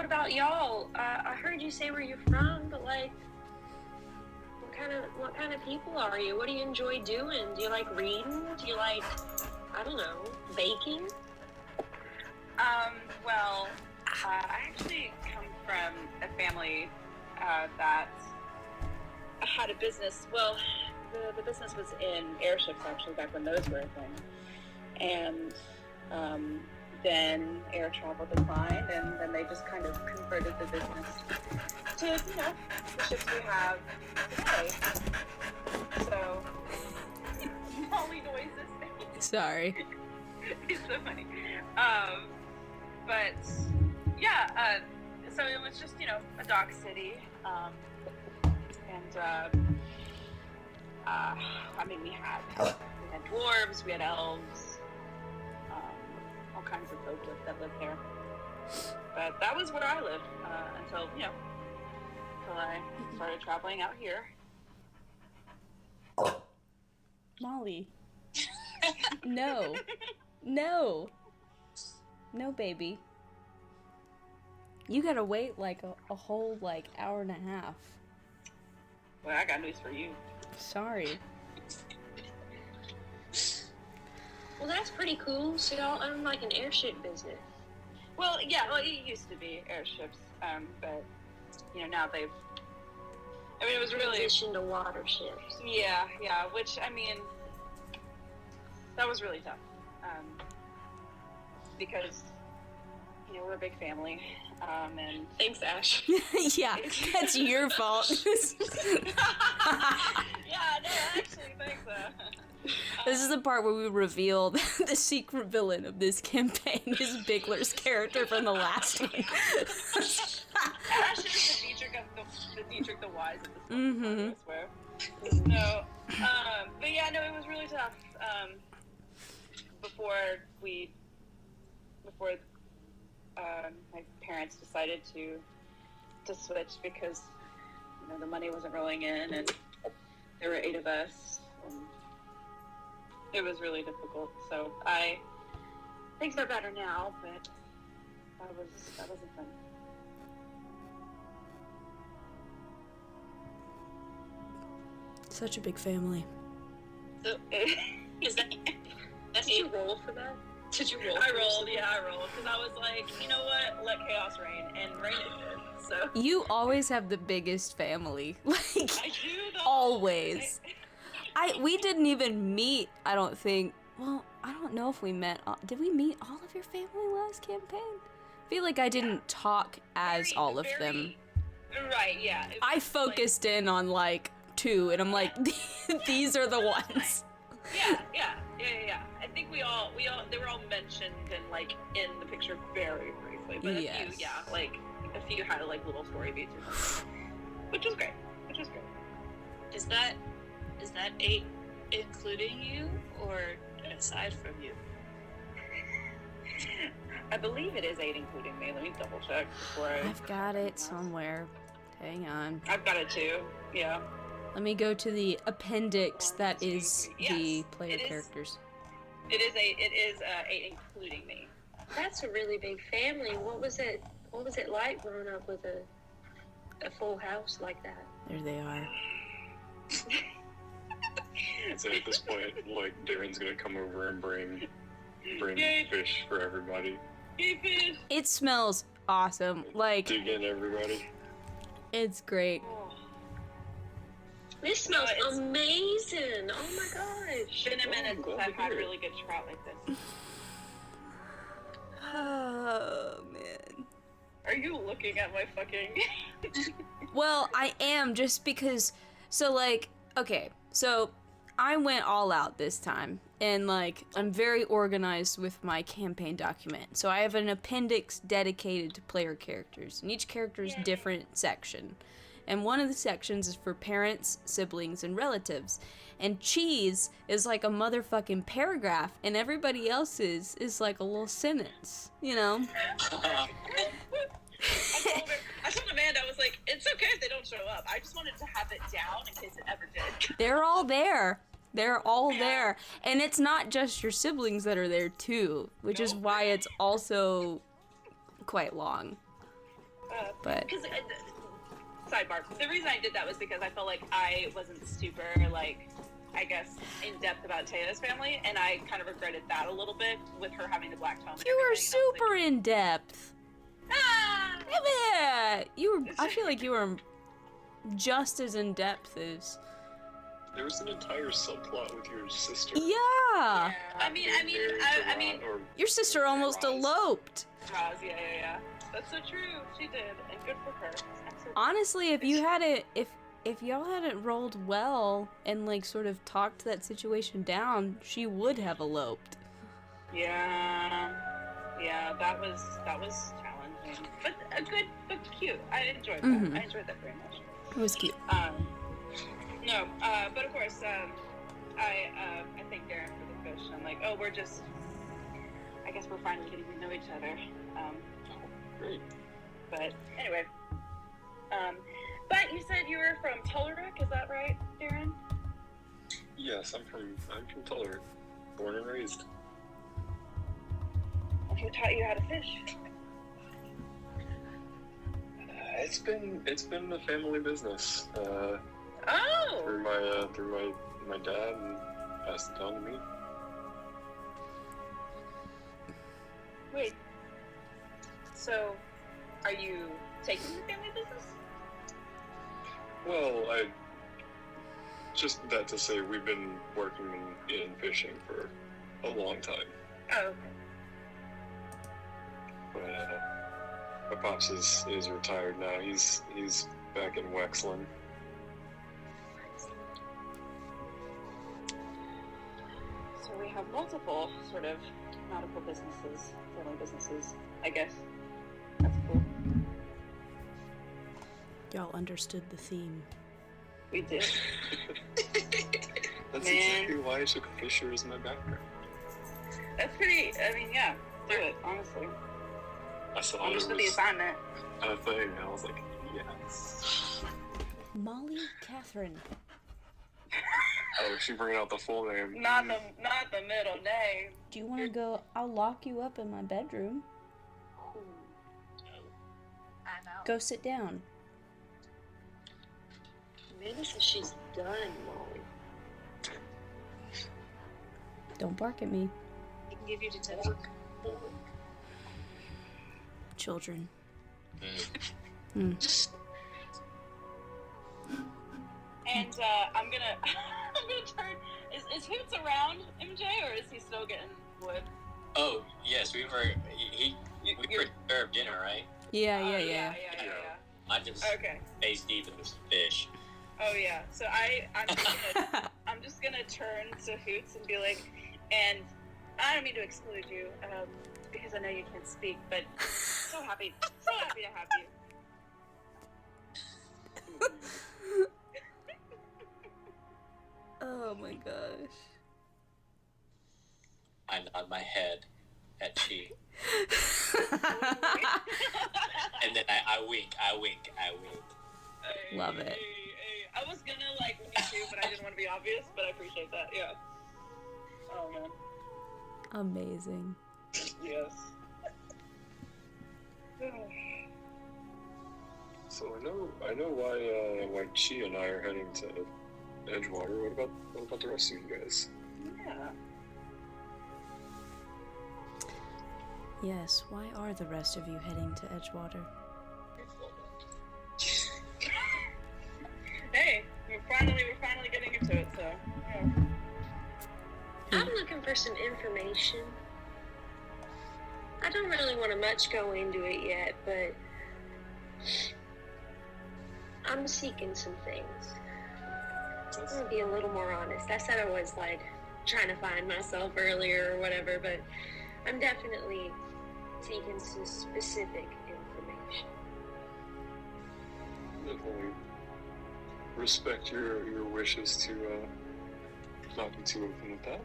about y'all? I heard you say where you're from, but like, what kind of people are you? What do you enjoy doing? Do you like reading? Do you like, I don't know, baking? Well, I actually come from a family that had a business. Well, the business was in airships, actually, back when those were a thing. And then air travel declined, and then they just kind of converted the business to, the ships we have today. So, Molly noises. Sorry. It's so funny. But yeah, so it was just, a dock city. I mean, we had dwarves, we had elves, all kinds of folk that lived there. But that was where I lived until I started traveling out here. Molly. No. No. No, baby. You gotta wait like a whole hour and a half. Well, I got news for you. Sorry. Well, that's pretty cool. So y'all own like an airship business. Well, yeah, it used to be airships, but now they've. I mean, it was really. Transition to water ships. Yeah, which, I mean, that was really tough. Because, we're a big family, and... Thanks, Ash. Yeah, that's your fault. Yeah, no, actually, thanks, This is the part where we reveal the secret villain of this campaign is Bigler's character from the last one. Ash is the Dietrich the Wise of this one, Mm-hmm. I swear. No, but yeah, no, it was really tough. Before my parents decided to switch because the money wasn't rolling in, and there were 8 of us, and it was really difficult. So things are better now, but that wasn't fun. Such a big family. So, is that Did you roll for that? Did you roll? I rolled, because I was like, you know what? Let chaos reign, and reign it did. So You always have the biggest family. Like, I do though. always. We didn't even meet, I don't think. Well, I don't know if we met. Did we meet all of your family last campaign? I feel like I didn't talk as all of them. Right, yeah. It I was focused in on 2, and I'm like, these are the ones. Yeah. I think we all they were all mentioned and in the picture very briefly, but Yes. a few had little story beats or something, which was great. is that 8 including you or aside from you? I believe it is 8 including me. Let me double check before I've got it somewhere. Hang on. I've got it too. Yeah. Let me go to the appendix that is the Yes, player it is. characters. It is 8 including me. That's a really big family. What was it like growing up with a full house like that? There they are. So at this point, Darren's gonna come over and bring Yay. fish for everybody. Fish. It smells awesome. Dig in, everybody. It's great. This smells it's- amazing. Oh my gosh. It's been a minute I'm since glad I've to had hear it. really good trout like this. Oh, man. Are you looking at my fucking... Well, I am just because, okay, so I went all out this time, and I'm very organized with my campaign document. So I have an appendix dedicated to player characters, and each character is different section. And one of the sections is for parents, siblings, and relatives. And cheese is a motherfucking paragraph, and everybody else's is a little sentence, I told Amanda, I was like, it's okay if they don't don't show up. I just wanted to have it down in case it ever did. They're all there. They're all there. And it's not just your siblings that are there, too, which is why it's also quite long. But Sidebar. The reason I did that was because I felt like I wasn't super, like, I guess, in depth about Taya's family, and I kind of regretted that a little bit with her having the black tone. you were super in depth. Ah! Yeah, I feel like you were just as in depth as. There was an entire subplot with your sister. Yeah. I mean, Your sister almost eloped. Roz, yeah. That's so true. She did, and good for her. Honestly, if you had it, if y'all hadn't rolled well and like sort of talked that situation down, she would have eloped. Yeah, that was challenging, but good, but cute. I enjoyed that. Mm-hmm. I enjoyed that very much. It was cute. But of course, I thank Darren for the fish. I'm like, oh, I guess we're finally getting to know each other. Great. But anyway, but you said you were from Tulleruk, is that right, Darren? Yes, I'm from Tulleruk, born and raised. And who taught you how to fish? It's been a family business. Oh! Through my dad, and passed it down to me. Wait. So, are you taking the family business? Well, just that to say, we've been working in fishing for a long time. Oh, okay. But my pops is retired now. He's back in Wexland. So we have multiple sort of nautical businesses, family businesses, I guess. That's cool. Y'all understood the theme. We did. That's Man. exactly why I took Fisher as my background. That's pretty, I mean, yeah, do it, honestly. I saw Understood it the was assignment. a thing, and I was like, yes. Molly Catherine. Oh, she bringing out the full name. Not the middle name. Do you want to go? I'll lock you up in my bedroom. I know. Go sit down. Amanda says she's done, Molly. Don't bark at me. I can give you detention. Children. And I'm gonna turn. Is Hoots around, MJ, or is he still getting wood? Oh yes, we were served dinner, right? Yeah. I just face deep in this fish. Oh yeah. So I'm just gonna turn to Hoots and be like, and I don't mean to exclude you, because I know you can't speak, but so happy to have you. Oh my gosh. I nod my head at she. And then I wink. Love it. Hey. I was gonna like me too, but I didn't want to be obvious, but I appreciate that, yeah. Oh man. Amazing. Yes. So I know why Chi and I are heading to Edgewater. What about the rest of you guys? Yeah. Yes, why are the rest of you heading to Edgewater? Hey, we're finally getting into it, so yeah. I'm looking for some information. I don't really want to much go into it yet, but I'm seeking some things. I'm gonna be a little more honest. I said I was like trying to find myself earlier or whatever, but I'm definitely seeking some specific information. Definitely respect your wishes to not be too open with that.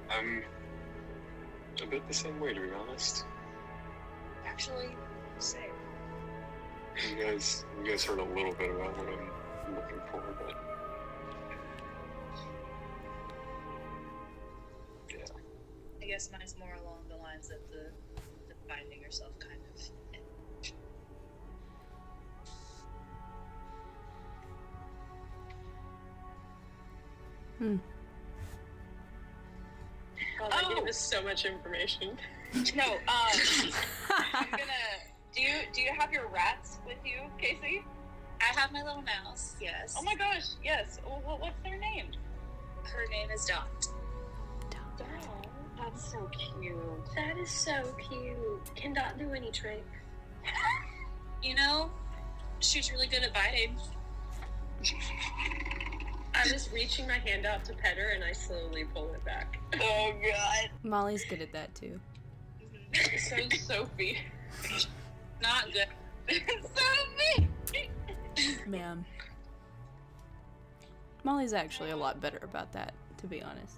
I'm a bit the same way, to be honest. Actually, same. you guys heard a little bit about what I'm looking for, but yeah. I guess mine's more along the lines of the finding yourself kind of. Oh, that gave us so much information. No, I'm gonna. Do you have your rats with you, Casey? I have my little mouse, yes. Oh my gosh, yes. Well, what's their name? Her name is Dot. Oh, that's so cute. That is so cute. Can Dot do any tricks? You know, she's really good at biting. I was reaching my hand out to pet her, and I slowly pull it back. Oh god. Molly's good at that too. So Sophie. Not good. Sophie! Man. Molly's actually a lot better about that, to be honest.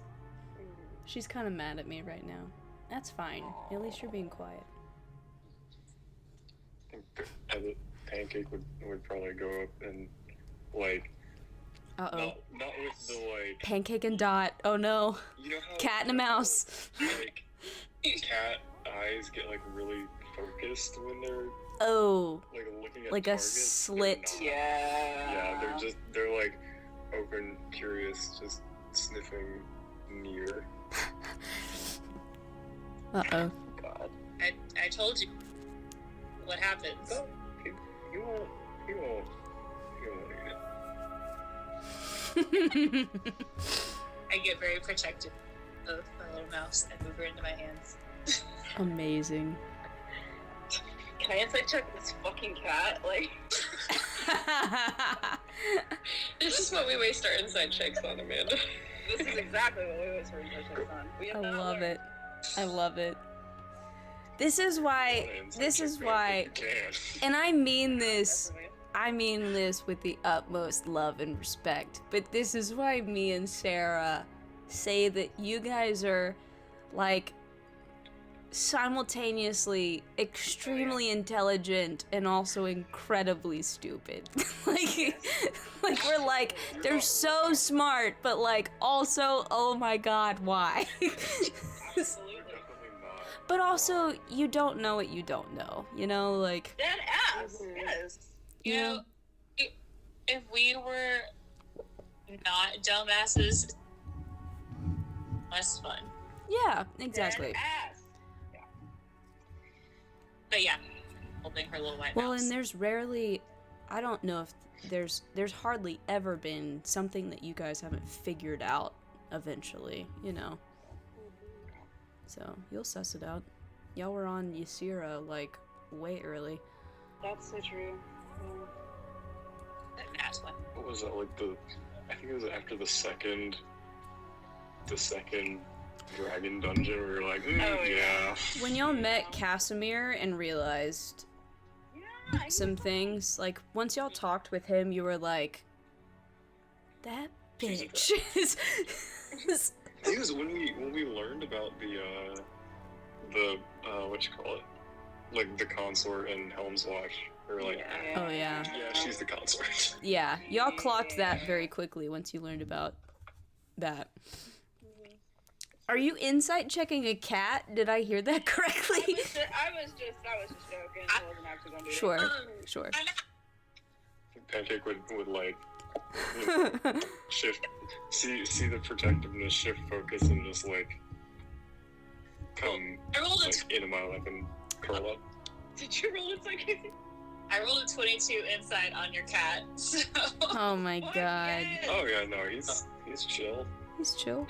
She's kind of mad at me right now. That's fine. At least you're being quiet. I think Pancake would probably go up and, like, Uh-oh. not with the, like... Pancake and Dot. Oh no. You know how... Cat and a mouse. Like, cat eyes get, like, really focused when they're, Oh. like, looking at Like a targets. slit. They're not. Yeah, they're, like, open, curious, just sniffing near. Uh-oh. God. I told you what happens. Oh, he won't eat it. I get very protective of my little mouse and move her into my hands. Amazing. Can I inside check this fucking cat? Like, This is what we waste our inside checks on, Amanda. this is exactly what we always were checks on. We have I not love learned. it. I love it. This is why, and I mean this with the utmost love and respect, but this is why me and Sarah say that you guys are, like, simultaneously extremely intelligent and also incredibly stupid. like we're like, they're so smart, but like also, oh my god, why? Absolutely. But also, you don't know what you don't know, you know, like... Dead ass, yes. You know, if we were not dumbasses, less fun. Yeah, exactly. Dead ass. Yeah. But yeah, holding her little white Well, mouse. and there's rarely... I don't know if there's hardly ever been something that you guys haven't figured out eventually, you know? So, you'll suss it out. Y'all were on Ysira, like, way early. That's so true. That's one. What was that, like, I think it was after the second dragon dungeon where we were like, yeah. When y'all met Casimir and realized some things, like, once y'all talked with him, you were like, that bitch is... I think it was when we learned about the what you call it, like the consort and Helm's Watch. We were like, Oh, yeah. yeah, she's the consort. Yeah, y'all clocked that very quickly once you learned about that. Are you insight checking a cat? Did I hear that correctly? I was just joking. I wasn't actually gonna do that. Sure. Pancake would like shift, see the protectiveness, shift focus, and just like come I rolled like into my lap and curl up. Did you roll it like I rolled a 22 inside on your cat, so... Oh my god. Oh yeah, no, he's chill. He's chill.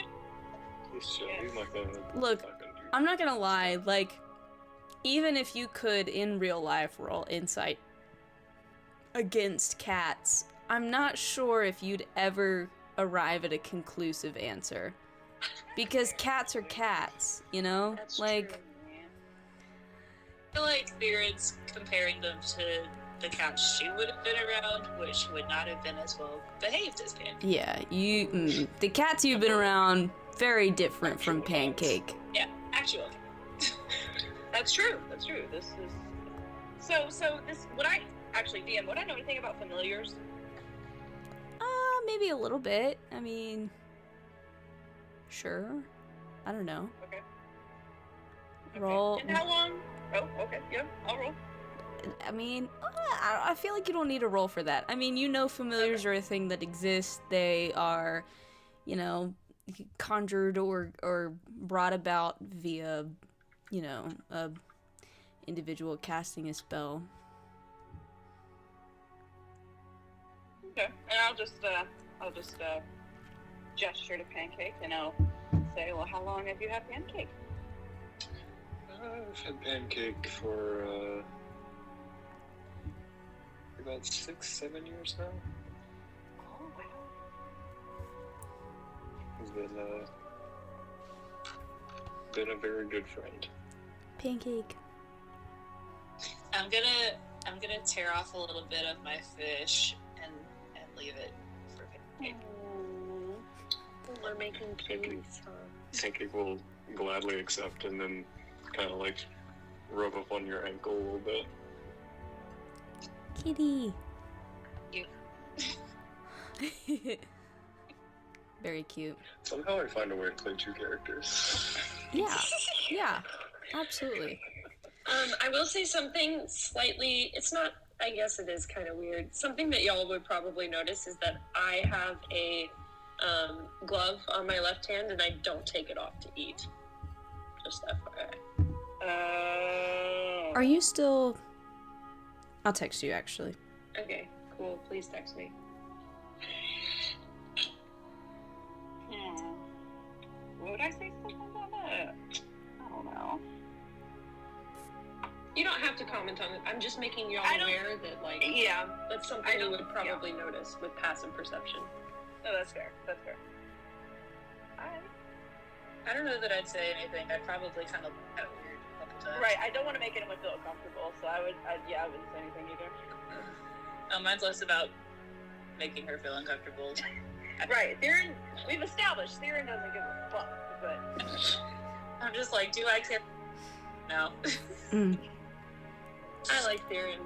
He's chill. He's not gonna. Look, not gonna do I'm not gonna lie, like, even if you could in real life roll insight against cats, I'm not sure if you'd ever arrive at a conclusive answer. Because cats are cats, you know? That's like, true, man. I feel like Spirit's comparing them to the cats she would have been around, which would not have been as well behaved as Pancake. yeah, the cats you've been around, very different from Pancake. Yeah, actual. That's true. This is so this what I Actually, DM, would I know anything about familiars? Maybe a little bit. I mean, sure. I don't know. Okay. Roll. And how long? Oh, okay. Yeah, I'll roll. I mean, I feel like you don't need a roll for that. I mean, you know familiars are a thing that exists. They are, you know, conjured or brought about via, you know, a individual casting a spell. Okay. And I'll just gesture to Pancake, and I'll say, well, how long have you had Pancake? I've had Pancake for about 6-7 years now. Oh, wow. He's been a very good friend. Pancake. I'm gonna tear off a little bit of my fish and leave it for Pancake. We're making kitties, huh? Pancake will gladly accept and then kind of like rub up on your ankle a little bit. Kitty. You. Very cute. Somehow I find a way to play two characters. Yeah, absolutely. I will say something slightly, it's not, I guess it is kind of weird. Something that y'all would probably notice is that I have a glove on my left hand and I don't take it off to eat. Just FYI. Are you still... I'll text you, actually. Okay, cool. Please text me. Would I say something about that? I don't know. You don't have to comment on it. I'm just making y'all aware that, like, Yeah. that's something you would probably notice with passive perception. No, that's fair. That's fair. I don't know that I'd say anything. I'd probably kind of look at it weird a couple times. Right, I don't want to make anyone feel uncomfortable, so I wouldn't say anything either. Mine's less about making her feel uncomfortable. Right, Theron, we've established Theron doesn't give a fuck, but... I'm just like, do I care? No. I like Theron.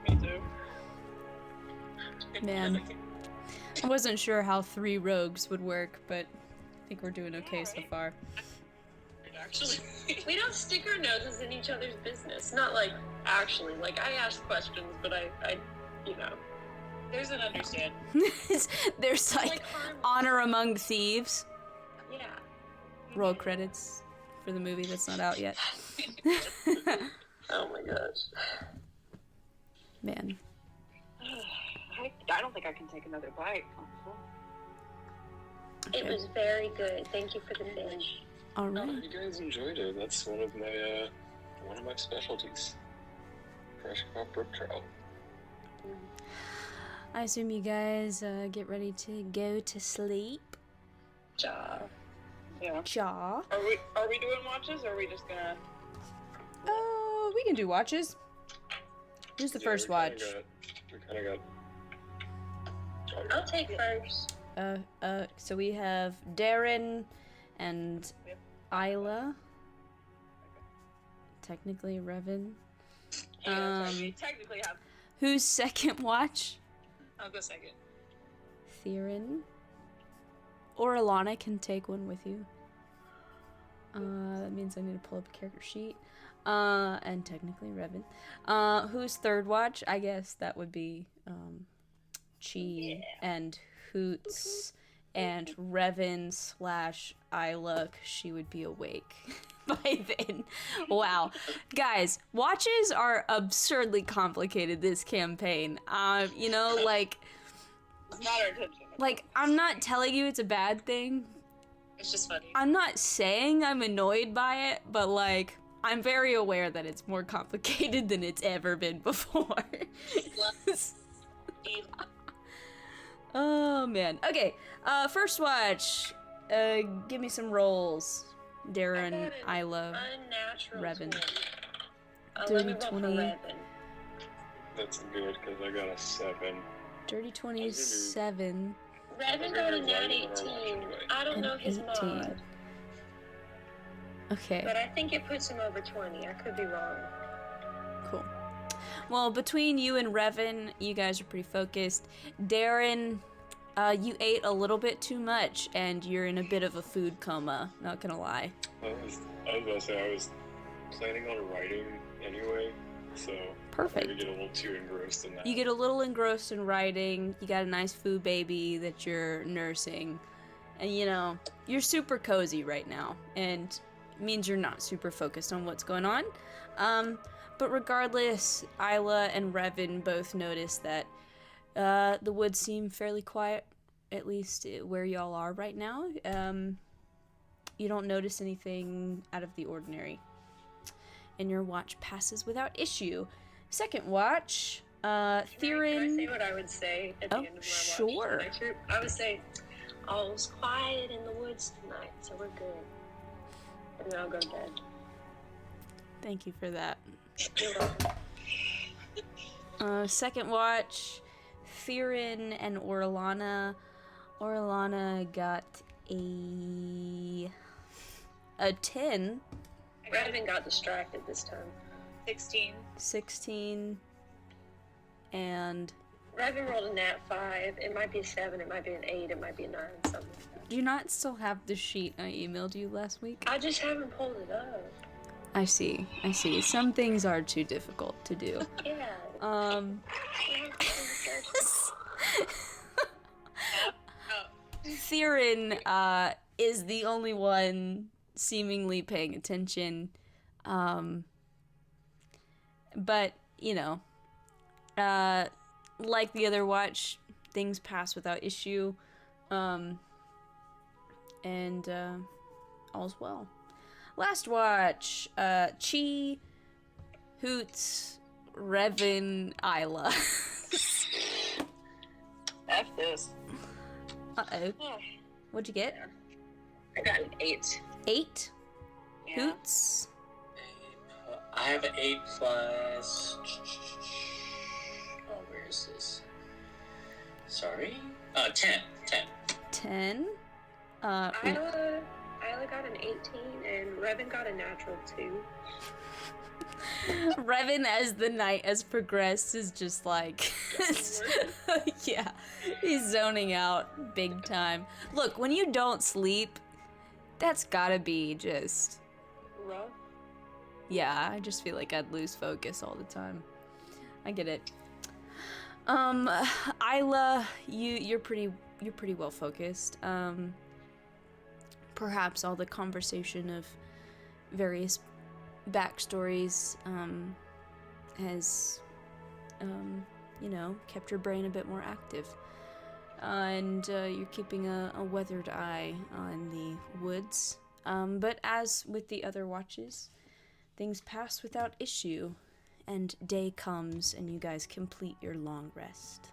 Me too. Man. I wasn't sure how 3 rogues would work, but I think we're doing okay so far. Actually. We don't stick our noses in each other's business. Not like, actually. Like, I ask questions, but I you know. There's an understanding. There's like honor among thieves. Yeah. Roll credits for the movie that's not out yet. Oh my gosh. Man. I don't think I can take another bite. Okay. It was very good. Thank you for the fish. All right. You guys enjoyed it. That's one of my specialties. Fresh caught brook trout. I assume you guys get ready to go to sleep. Ja. Yeah. Jaw. Are we doing watches, or are we just gonna... We can do watches. Who's the first watch? We kind of got... I'll take first. So we have Darren and Isla. Technically Revan. Yeah, sorry, we technically have... Who's second watch? I'll go second. Theron. Or Alana can take one with you. That means I need to pull up a character sheet. And technically Revan. Who's third watch? I guess that would be Chi and Hoots and Revan / Isla, 'cause she would be awake by then. Wow. Guys, watches are absurdly complicated this campaign. You know, like... It's not our intention. Like, I'm not telling you it's a bad thing. It's just funny. I'm not saying I'm annoyed by it, but, like, I'm very aware that it's more complicated than it's ever been before. Oh, man. Okay, first watch. Give me some rolls. Darren, Isla, Unnatural Revan. 20. Let me Dirty roll for 20. Revan. That's good, because I got a 7. Dirty 27. Revan got a nat 18. I don't And know his 18. mod, Okay, but I think it puts him over 20. I could be wrong. cool. Well, between you and Revan, you guys are pretty focused. Darren, you ate a little bit too much, and you're in a bit of a food coma, not gonna lie. I was about to say, I was planning on writing anyway, so Perfect. I get a little too engrossed in that. You get a little engrossed in writing, you got a nice food baby that you're nursing, and you know, you're super cozy right now, and it means you're not super focused on what's going on. But regardless, Isla and Revan both notice that the woods seem fairly quiet, at least where y'all are right now. You don't notice anything out of the ordinary. And your watch passes without issue. Second watch, Theron... Can I say what I would say at the end of my watch? Sure. To my troop? I would say, all's quiet in the woods tonight, so we're good. And then I'll go to bed. Thank you for that. You're welcome. Second watch, Theron and Orlana. Orlana got a 10. Revan got distracted this time. 16. 16, and Revan rolled a nat 5. It might be a 7, it might be an 8, it might be a 9, something like that. do you not still have the sheet I emailed you last week? I just haven't pulled it up. I see. Some things are too difficult to do. Yeah. Theron is the only one seemingly paying attention. But, you know, like the other watch, things pass without issue. And all's well. Last watch, Chi, Hoots, Revan, Isla. F this. Uh-oh. What'd you get? I got an 8. 8? Yeah. Hoots? I have an 8 plus. Oh, where is this? Sorry? 10. 10? Isla got an 18, and Revan got a natural 2. Revan, as the night has progressed, is just like... yeah, he's zoning out big time. Look, when you don't sleep, that's gotta be just... Rough. Yeah, I just feel like I'd lose focus all the time. I get it. Isla, you're pretty well focused. Perhaps all the conversation of various backstories has, you know, kept your brain a bit more active. And you're keeping a weathered eye on the woods. But as with the other watches, things pass without issue, and day comes and you guys complete your long rest.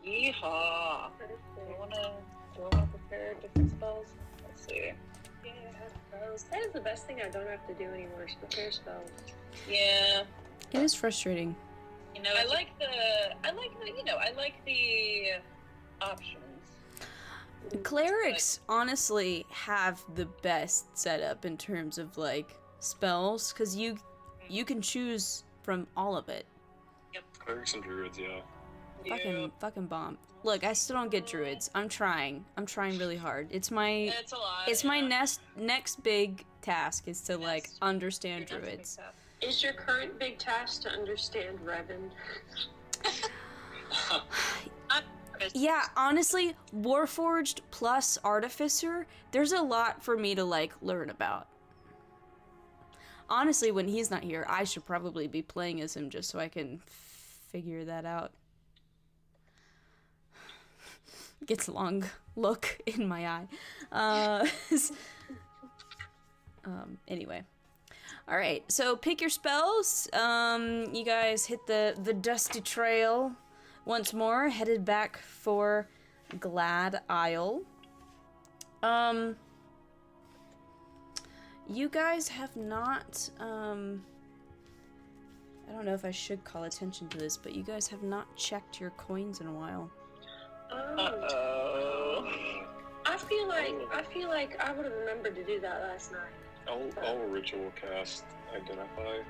Yeehaw! Do I wanna prepare different spells? Let's see. Yeah, spells. That is the best thing I don't have to do anymore, is prepare spells. Yeah. It is frustrating. You know, I like the options. Clerics honestly have the best setup in terms of like spells, because you can choose from all of it. Clerics and druids, yeah. Fucking bomb. Look, I still don't get druids. I'm trying really hard. It's my It's a lot. it's my next big task is to like understand Your next big druids. task. Is your current big task to understand Revan? Yeah, honestly, Warforged plus Artificer, there's a lot for me to like learn about. Honestly, when he's not here, I should probably be playing as him just so I can figure that out. Gets a long look in my eye. Anyway. Alright, so pick your spells. You guys hit the dusty trail once more, headed back for Glad Isle. You guys have not, I don't know if I should call attention to this, but you guys have not checked your coins in a while. Uh-oh. I feel like I would have remembered to do that last night. I'll ritual cast Identify.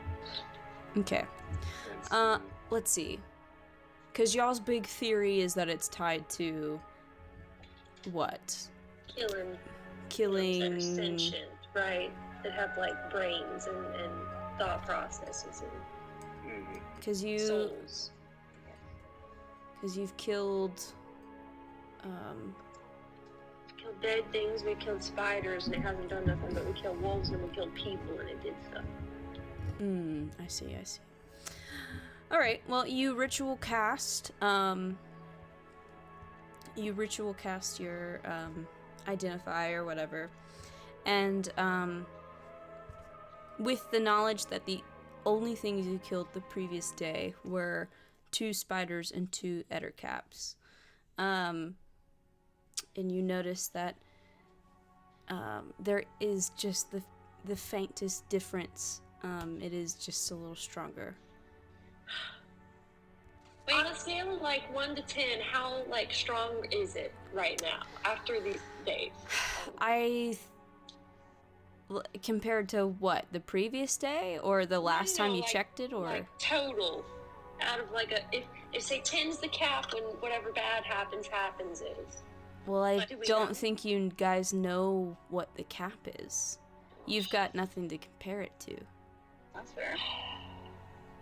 Okay. Let's see. Because y'all's big theory is that it's tied to what? Killing. Sentient, right? That have like brains and thought processes and souls. Because you've killed. Killed dead things. We killed spiders, and it hasn't done nothing. But we killed wolves, and we killed people, and it did stuff. I see. All right. Well, you ritual cast. Your identify or whatever, and with the knowledge that the only things you killed the previous day were 2 spiders and 2 ettercaps, and you notice that there is just the faintest difference. It is just a little stronger. On a scale of like 1 to 10, how like strong is it right now after these days? Compared to what, the previous day or the last time you checked it, or like total out of like if say 10's the cap when whatever bad happens is. Well, I don't think you guys know what the cap is. You've got nothing to compare it to. That's fair.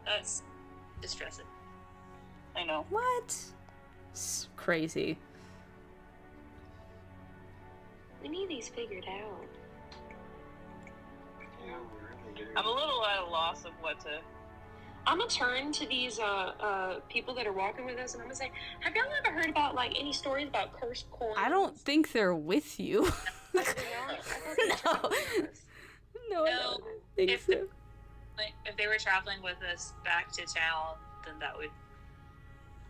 That's distressing. I know. What? It's crazy. We need these figured out. Yeah, we really do. I'm a little at a loss of what to... I'm gonna turn to these people that are walking with us, and I'm gonna say, have y'all ever heard about like any stories about cursed coins? I don't think they're with you. No. No, I don't think so. If they were traveling with us back to town, then that would...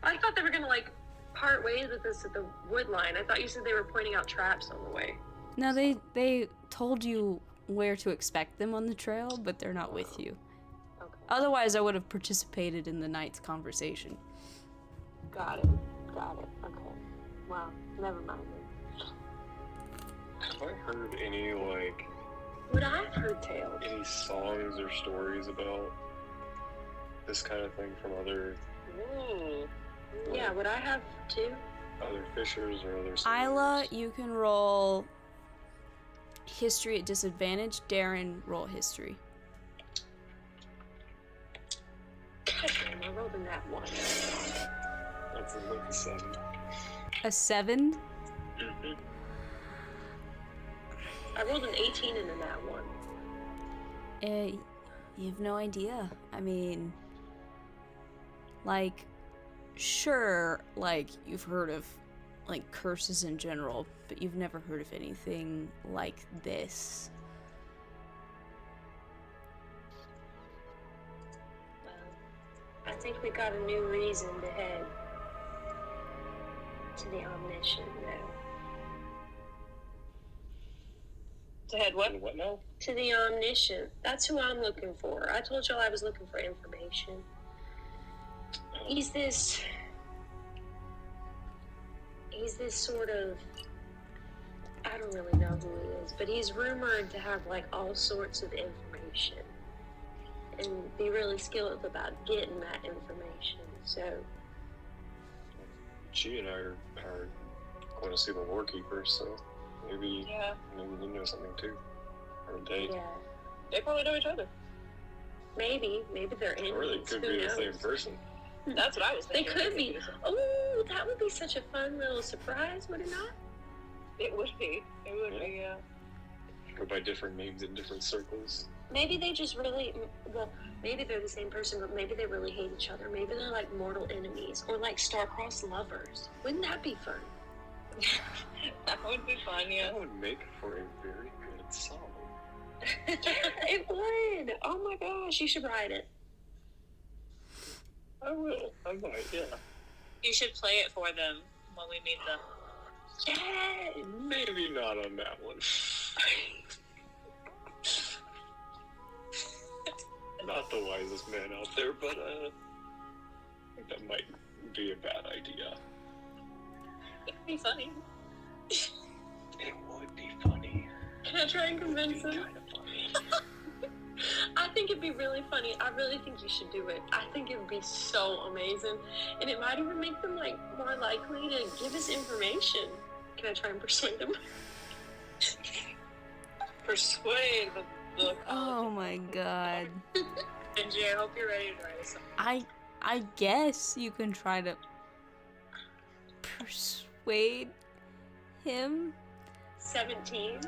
I thought they were gonna like part ways with us at the wood line. I thought you said they were pointing out traps on the way. No, they told you where to expect them on the trail, but they're not with you. Okay. Otherwise, I would have participated in the night's conversation. Got it. Okay. Wow. Never mind then. Have I heard any, like... Would I have heard tales? Any songs or stories about this kind of thing from other... Ooh. Yeah, would I have too? Other fishers or other... Isla, you can roll history at disadvantage. Darren, roll history. God damn, I rolled in that one. That's like a 7. A 7? Mm-hmm. I rolled an 18 in that one. You have no idea. I mean, like, sure, like, you've heard of, like, curses in general, but you've never heard of anything like this. Well, I think we got a new reason to head to the Omniscient now. To head what? What now? To the Omniscient. That's who I'm looking for. I told y'all I was looking for information. He's this sort of, I don't really know who he is, but he's rumored to have like all sorts of information and be really skilled about getting that information. So She and I are going to see the Lorekeeper, so maybe they know something too. Or they. yeah, They probably know each other. maybe they're enemies. Or they could Who be the knows? same person. That's what I was They thinking. could be. Oh, that would be such a fun little surprise, would it not? It would be. It would be, yeah. Go by different names in different circles. Maybe they just really, well, maybe they're the same person, but maybe they really hate each other. Maybe they're like mortal enemies or like star-crossed lovers. Wouldn't that be fun? That would be fun, yeah. That would make for a very good song. It would. Oh my gosh, you should write it. I will. I might, yeah. You should play it for them when we meet them. Yeah. Maybe not on that one. Not the wisest man out there, but I think that might be a bad idea. It'd be funny. It would be funny. Can I try and convince him? Kind of funny. I think it'd be really funny. I really think you should do it. I think it would be so amazing. And it might even make them, like, more likely to give us information. Can I try and persuade them? Persuade the book. Oh my god. Benji, I hope you're ready to write a song. I guess you can try to persuade him. 17?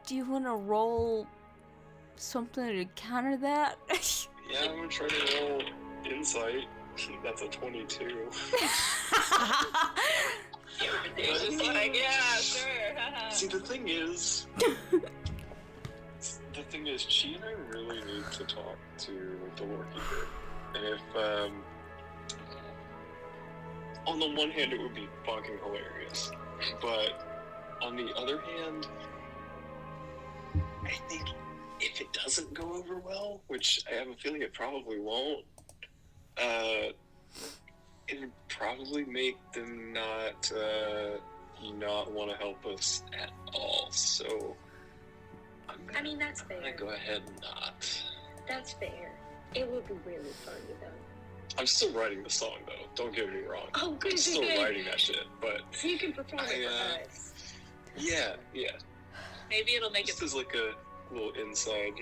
Do you want to roll something to counter that? Yeah, I'm gonna try to roll insight. That's a 22. He was just like, yeah, sure. See, the thing is, she and I really need to talk to the Lordkeeper. And if, on the one hand, it would be fucking hilarious. But on the other hand, I think if it doesn't go over well, which I have a feeling it probably won't, it would probably make them not want to help us at all. So I mean, that's fair. I'm gonna go ahead and not. That's fair. It would be really funny, though. I'm still writing the song, though. Don't get me wrong. Oh, good, I'm still good. writing that shit, but So you can perform it for us. yeah. Maybe it'll make Just it. as like a little inside,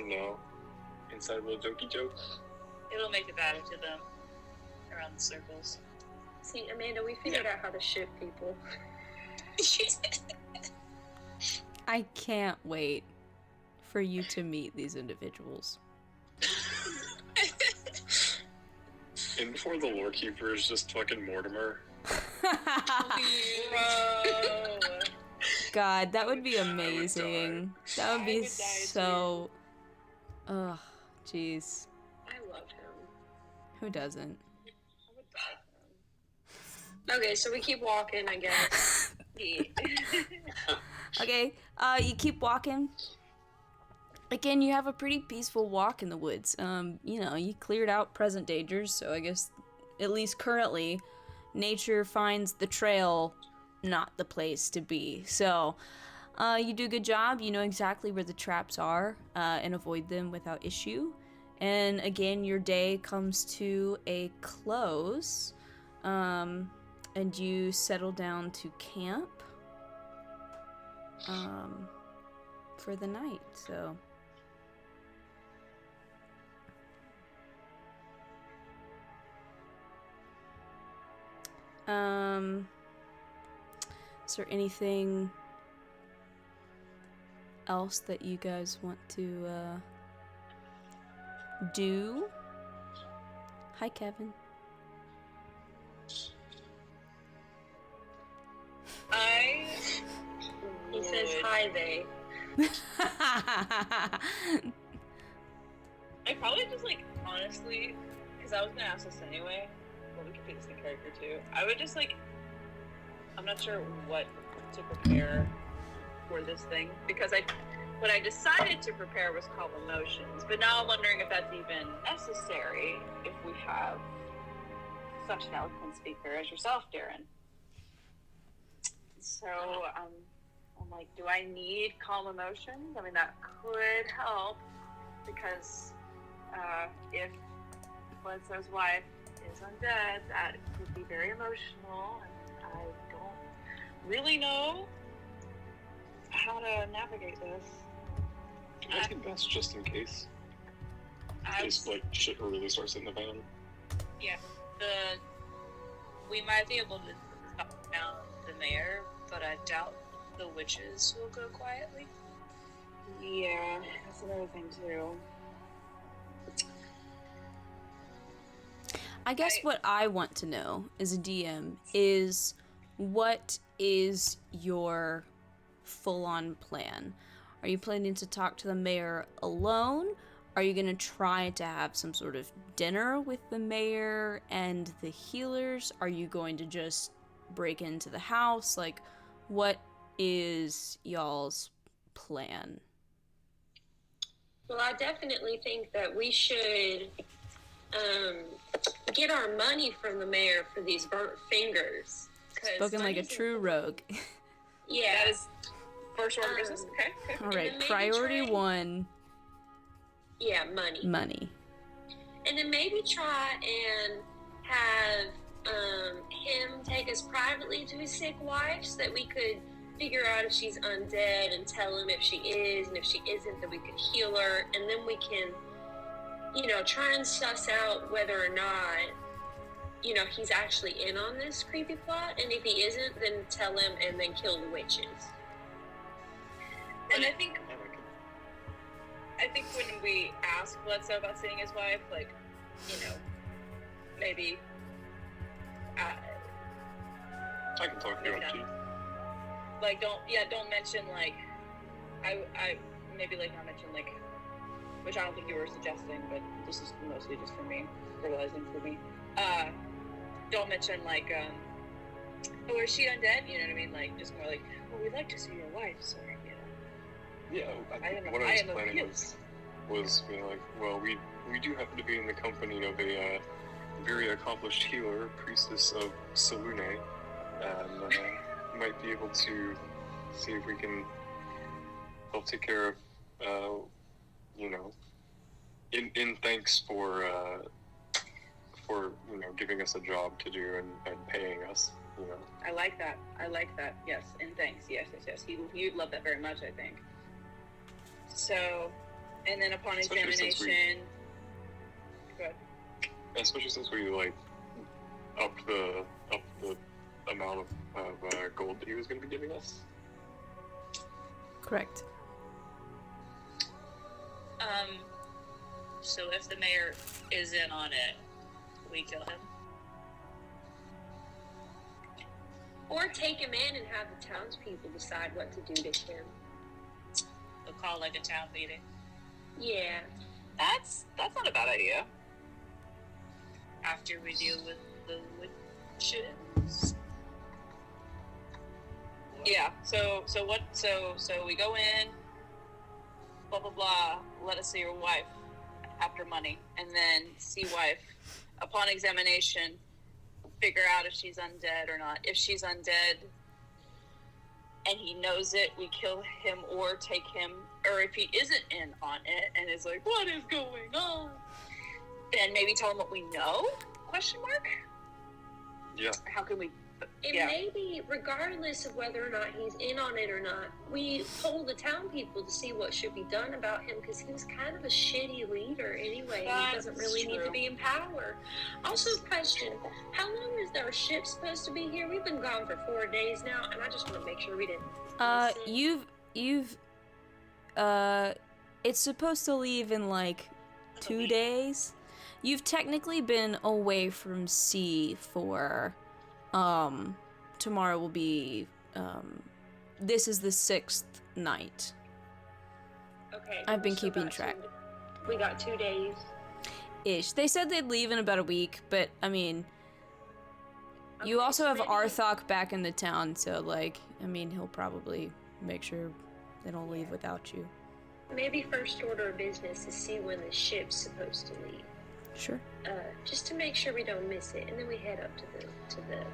inside little jokey joke. It'll make it better to them around the circles. See, Amanda, we figured out how to ship people. I can't wait for you to meet these individuals. And before the Lordkeeper is just fucking Mortimer. Bro. God, that would be amazing. That would I be would die so... Ugh, jeez. I love him. Who doesn't? Okay, so we keep walking, I guess. Okay, you keep walking. Again, you have a pretty peaceful walk in the woods. You cleared out present dangers, so I guess, at least currently, nature finds the trail not the place to be. So, you do a good job. You know exactly where the traps are, and avoid them without issue. And again, your day comes to a close, and you settle down to camp, for the night, so... Is there anything else that you guys want to do? Hi, Kevin. He says hi, they. I probably just, honestly, because I was going to ask this anyway, but we could do this in character too. I would just, I'm not sure what to prepare for this thing, because what I decided to prepare was called emotions, but now I'm wondering if that's even necessary if we have such an eloquent speaker as yourself, Darren. So, I'm like, do I need calm emotions? I mean, that could help, because if Bledsoe's wife is undead, that could be very emotional, and I don't really know how to navigate this. I think that's just in case. In case, shit really starts hitting the fan. Yeah, we might be able to talk down the mayor, but I doubt the witches will go quietly. Yeah, that's another thing too. I guess what I want to know as a DM is, what is your full-on plan? Are you planning to talk to the mayor alone? Are you going to try to have some sort of dinner with the mayor and the healers? Are you going to just break into the house? What is y'all's plan? Well, I definitely think that we should get our money from the mayor for these burnt fingers. Spoken like a true rogue. Yeah. First order business. Okay. All right, maybe priority try- 1. Yeah, money. Money. And then maybe try and have him take us privately to his sick wife so that we could figure out if she's undead and tell him if she is, and if she isn't, then we could heal her, and then we can, try and suss out whether or not, he's actually in on this creepy plot, and if he isn't, then tell him and then kill the witches. And I think when we ask Bledsoe about seeing his wife, like, maybe. I can talk to you actually. Like, don't mention, like, I maybe, like, not mention, like, which I don't think you were suggesting, but this is mostly just for me, realizing for me. Don't mention, like, oh, is she undead? You know what I mean? Like, just more like, well, we'd like to see your wife, so, Yeah, I think what I was planning was being like, well, we do happen to be in the company of a very accomplished healer, priestess of Salune, and might be able to see if we can help take care of, in thanks for giving us a job to do and paying us, I like that. Yes, and thanks. Yes. You'd love that very much, I think. So, and then upon examination, good. Especially since we upped the amount of gold that he was going to be giving us. Correct. So if the mayor is in on it, we kill him. Or take him in and have the townspeople decide what to do to him. We'll call like a town meeting. Yeah. That's not a bad idea. After we deal with the witches. Yeah. So we go in. Blah blah blah. Let us see your wife after money, and then see wife. Upon examination, figure out if she's undead or not. If she's undead, and he knows it, we kill him or take him. Or if he isn't in on it and is like, what is going on? Then maybe tell him what we know? Question mark? Yeah. How can we? And maybe, regardless of whether or not he's in on it or not, we poll the town people to see what should be done about him, because he was kind of a shitty leader anyway. He doesn't really need to be in power. Also, question, how long is our ship supposed to be here? We've been gone for 4 days now, and I just want to make sure we didn't miss it. It's supposed to leave in 2 days. You've technically been away from sea for, tomorrow will be, this is the 6th night. Okay. I've been keeping track. We got 2 days. Ish. They said they'd leave in about a week, but, you also have Arthok back in the town, so, he'll probably make sure they don't leave without you. Maybe first order of business is see when the ship's supposed to leave. Sure. Just to make sure we don't miss it, and then we head up to the.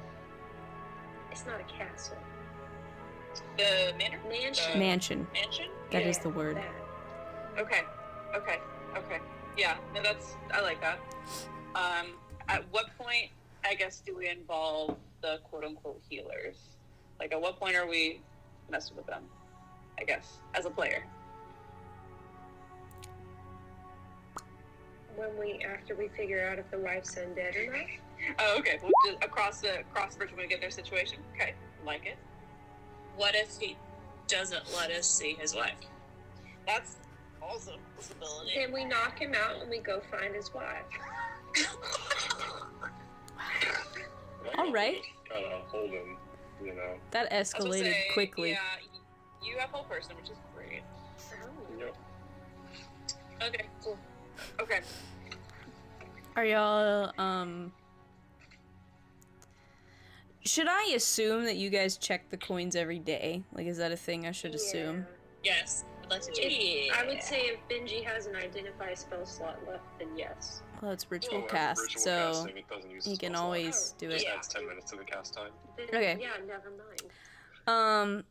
It's not a castle. The manor? Mansion. Mansion. Mansion? That is the word. That. Okay. Yeah, no, I like that. At what point, I guess, do we involve the quote-unquote healers? At what point are we messing with them, I guess, as a player? After we figure out if the wife's undead or not. Oh, okay. We'll just across the bridge when we get their situation. Okay, like it. What if he doesn't let us see his wife? That's also a possibility. Then we knock him out and we go find his wife. All right. Gotta hold him, That escalated quickly. Yeah, you have whole person, which is great. Yep. Okay, cool. Okay. Are y'all, should I assume that you guys check the coins every day? Is that a thing I should assume? Yes. I'd like to do it. I would say if Benji has an identify spell slot left, then yes. Well, it's ritual Well, cast, ritual so casting, it doesn't use he spell can slot. always do it. Just adds 10 minutes to the cast time. Then, Okay. Yeah, never mind.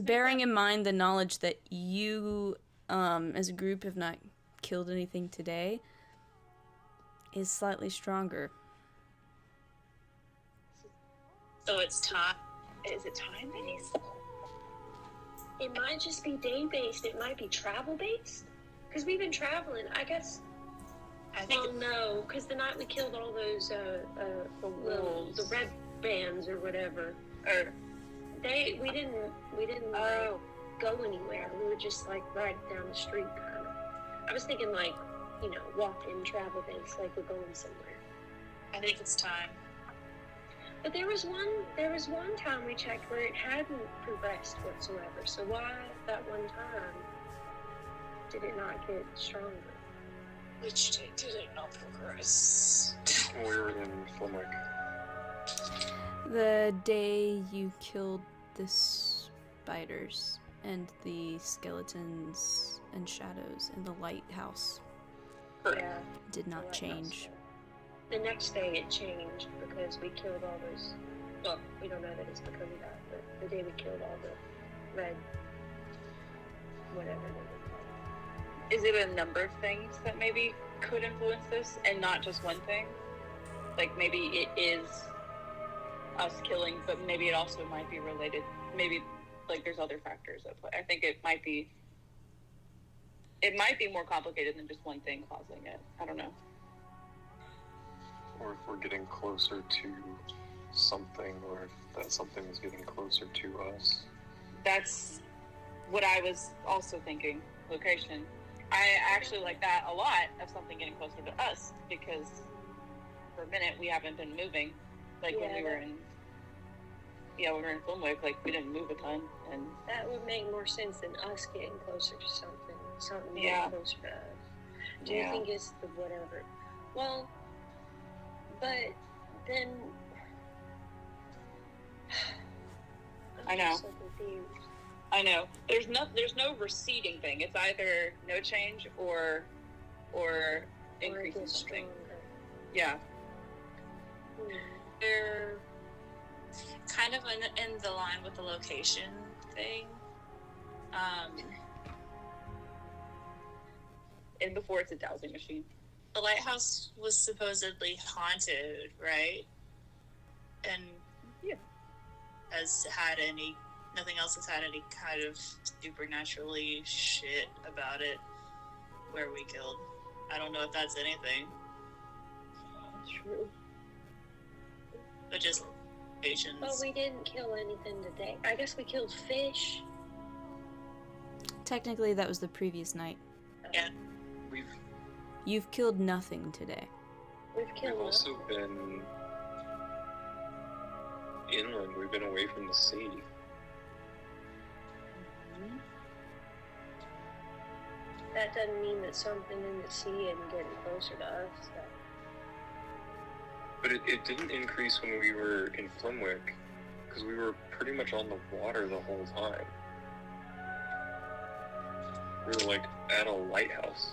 bearing in mind the knowledge that you, as a group, have not killed anything today, is slightly stronger. So it's time. Is it time-based? It might just be day-based. It might be travel-based. Because we've been traveling, I guess. I think Well, no, because the night we killed all those, wolves. the red bands or whatever, Or we didn't go anywhere. We were just like right down the street, kind of. I was thinking like, walk-in travel-based, like we're going somewhere. I think it's time. But there was one time we checked where it hadn't progressed whatsoever. So why that one time did it not get stronger? Which day did it not progress? We were in Flimwick. The day you killed the spiders and the skeletons and shadows in the lighthouse Yeah. did not lighthouse. change. The next day it changed because we killed all those. Well, we don't know that it's because of that, but the day we killed all the red, whatever they were called. is it a number of things that maybe could influence this, and not just one thing? Like maybe it is us killing, but maybe it also might be related. Maybe like there's other factors at play. I think it might be more complicated than just one thing causing it. I don't know. Or if we're getting closer to something, or if that something is getting closer to us. That's what I was also thinking. Location. I actually like that a lot, of something getting closer to us, because for a minute we haven't been moving. Like when we were in Flimwick, like we didn't move a ton, and That would make more sense than us getting closer to something Yeah. getting closer to us. Do you think it's the whatever? Well, but then I know. I'm so confused. I know. There's no receding thing. It's either no change or Or it increasing gets something. stronger. Yeah. They're kind of in the line with the location thing. And before it's a dowsing machine. The lighthouse was supposedly haunted, right? And nothing else has had any kind of supernaturally shit about it where we killed. I don't know if that's anything, True. but just patience. But we didn't kill anything today. I guess we killed fish. Technically, that was the previous night. Yeah. You've killed nothing today. We've We've killed also been inland. We've been away from the sea. That doesn't mean that something in the sea isn't getting closer to us. So. But it didn't increase when we were in Flimwick, because we were pretty much on the water the whole time. We were like at a lighthouse.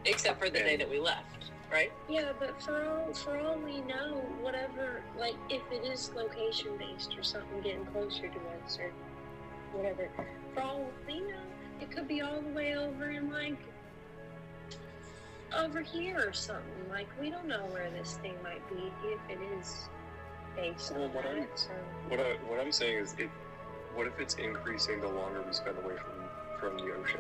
Except for the day that we left, right? Yeah, but for all we know, whatever, like if it is location based or something getting closer to us or whatever, for all we know, it could be all the way over in like over here or something. Like we don't know where this thing might be if it is based Well, on that. So what I'm saying is, what if it's increasing the longer we spend away from the ocean?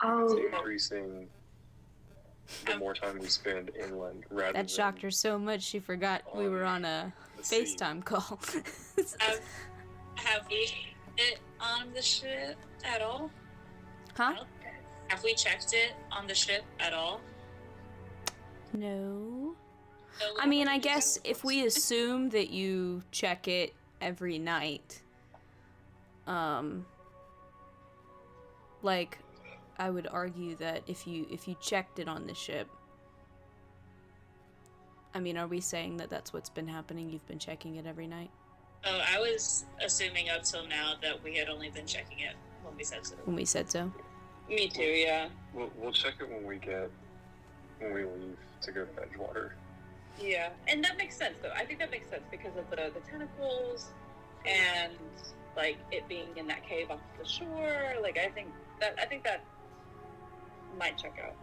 It's increasing the more time we spend inland rather That shocked than her so much she forgot we were on a the sea. FaceTime call. Have we it on the ship at all? Huh? Have we checked it on the ship at all? No. So I mean, I guess if we assume that you check it every night, like, I would argue that if you checked it on the ship, I mean, are we saying that that's what's been happening? You've been checking it every night? Oh, I was assuming up till now that we had only been checking it when we said so. When we said so? Me too, yeah. We'll check it when we leave to go to Edgewater. Yeah, and that makes sense though. I think that makes sense because of the tentacles and like it being in that cave off the shore. Like I think that might check out.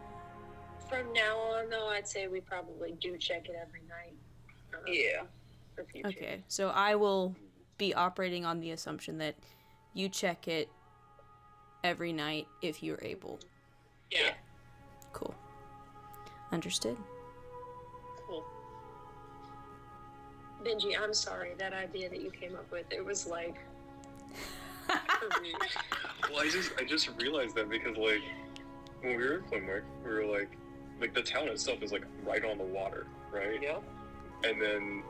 From now on, though, I'd say we probably do check it every night. Yeah. For future. Okay, so I will be operating on the assumption that you check it every night if you're able. Yeah. Cool. Understood. Cool. Benji, I'm sorry, that idea that you came up with, it was like... Well, I just realized that because, like, when we were in Flimwick, we were like, the town itself is, like, right on the water, right? Yep. And then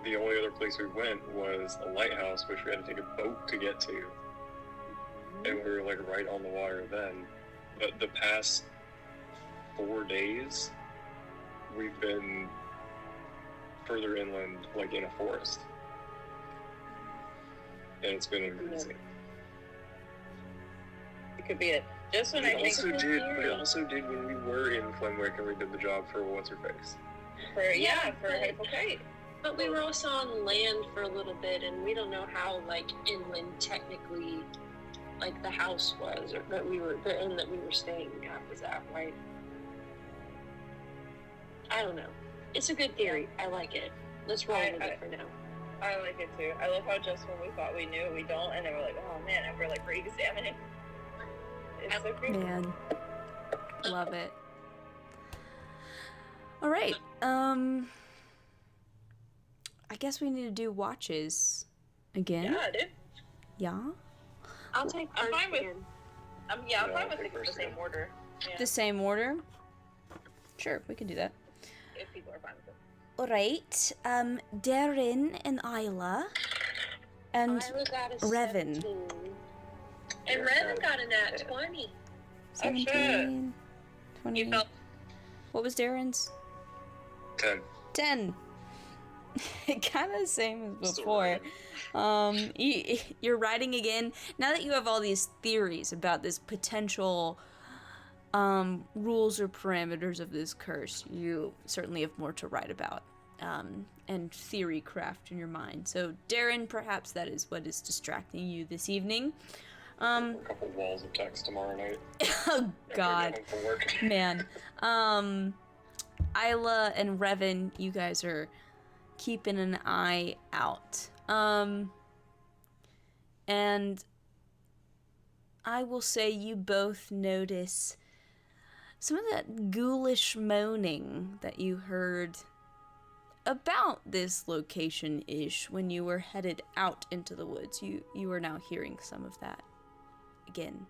the only other place we went was a lighthouse, which we had to take a boat to get to. And we were, like, right on the water then. But the past 4 days, we've been further inland, like, in a forest. And it's been amazing. It could be it. Just when I think It also did when we were in Flimwick and we did the job for What's-Her-Face. for Hateful Kate. But we were also on land for a little bit, and we don't know how, like, inland technically, like, the house was, or the inn that we were staying at was at, right? I don't know. It's a good theory. I like it. Let's roll with it for now. I like it too. I love how just when we thought we knew, we don't, and then we're like, oh man, and we're like re-examining. It's so creepy. Man. Love it. Alright, I guess we need to do watches again. Yeah, dude. Yeah? I'll take I'm first fine with- again. I'm fine with thinking the same order. Yeah, The same order? Sure, we can do that. if people are fine with it. Alright, Darren and Isla. And Isla got a Revan. 17. And Revan got a nat 20. 17, 20. You felt What was Darren's? 10. 10. Kind of the same as Still before. right. You're writing again. Now that you have all these theories about this potential rules or parameters of this curse, you certainly have more to write about and theory craft in your mind. So, Darren, perhaps that is what is distracting you this evening. A couple walls of text tomorrow night. Oh, God. After I get home from work. Man. Isla and Revan, you guys are keeping an eye out. And I will say you both notice some of that ghoulish moaning that you heard about this location-ish when you were headed out into the woods. You are now hearing some of that again.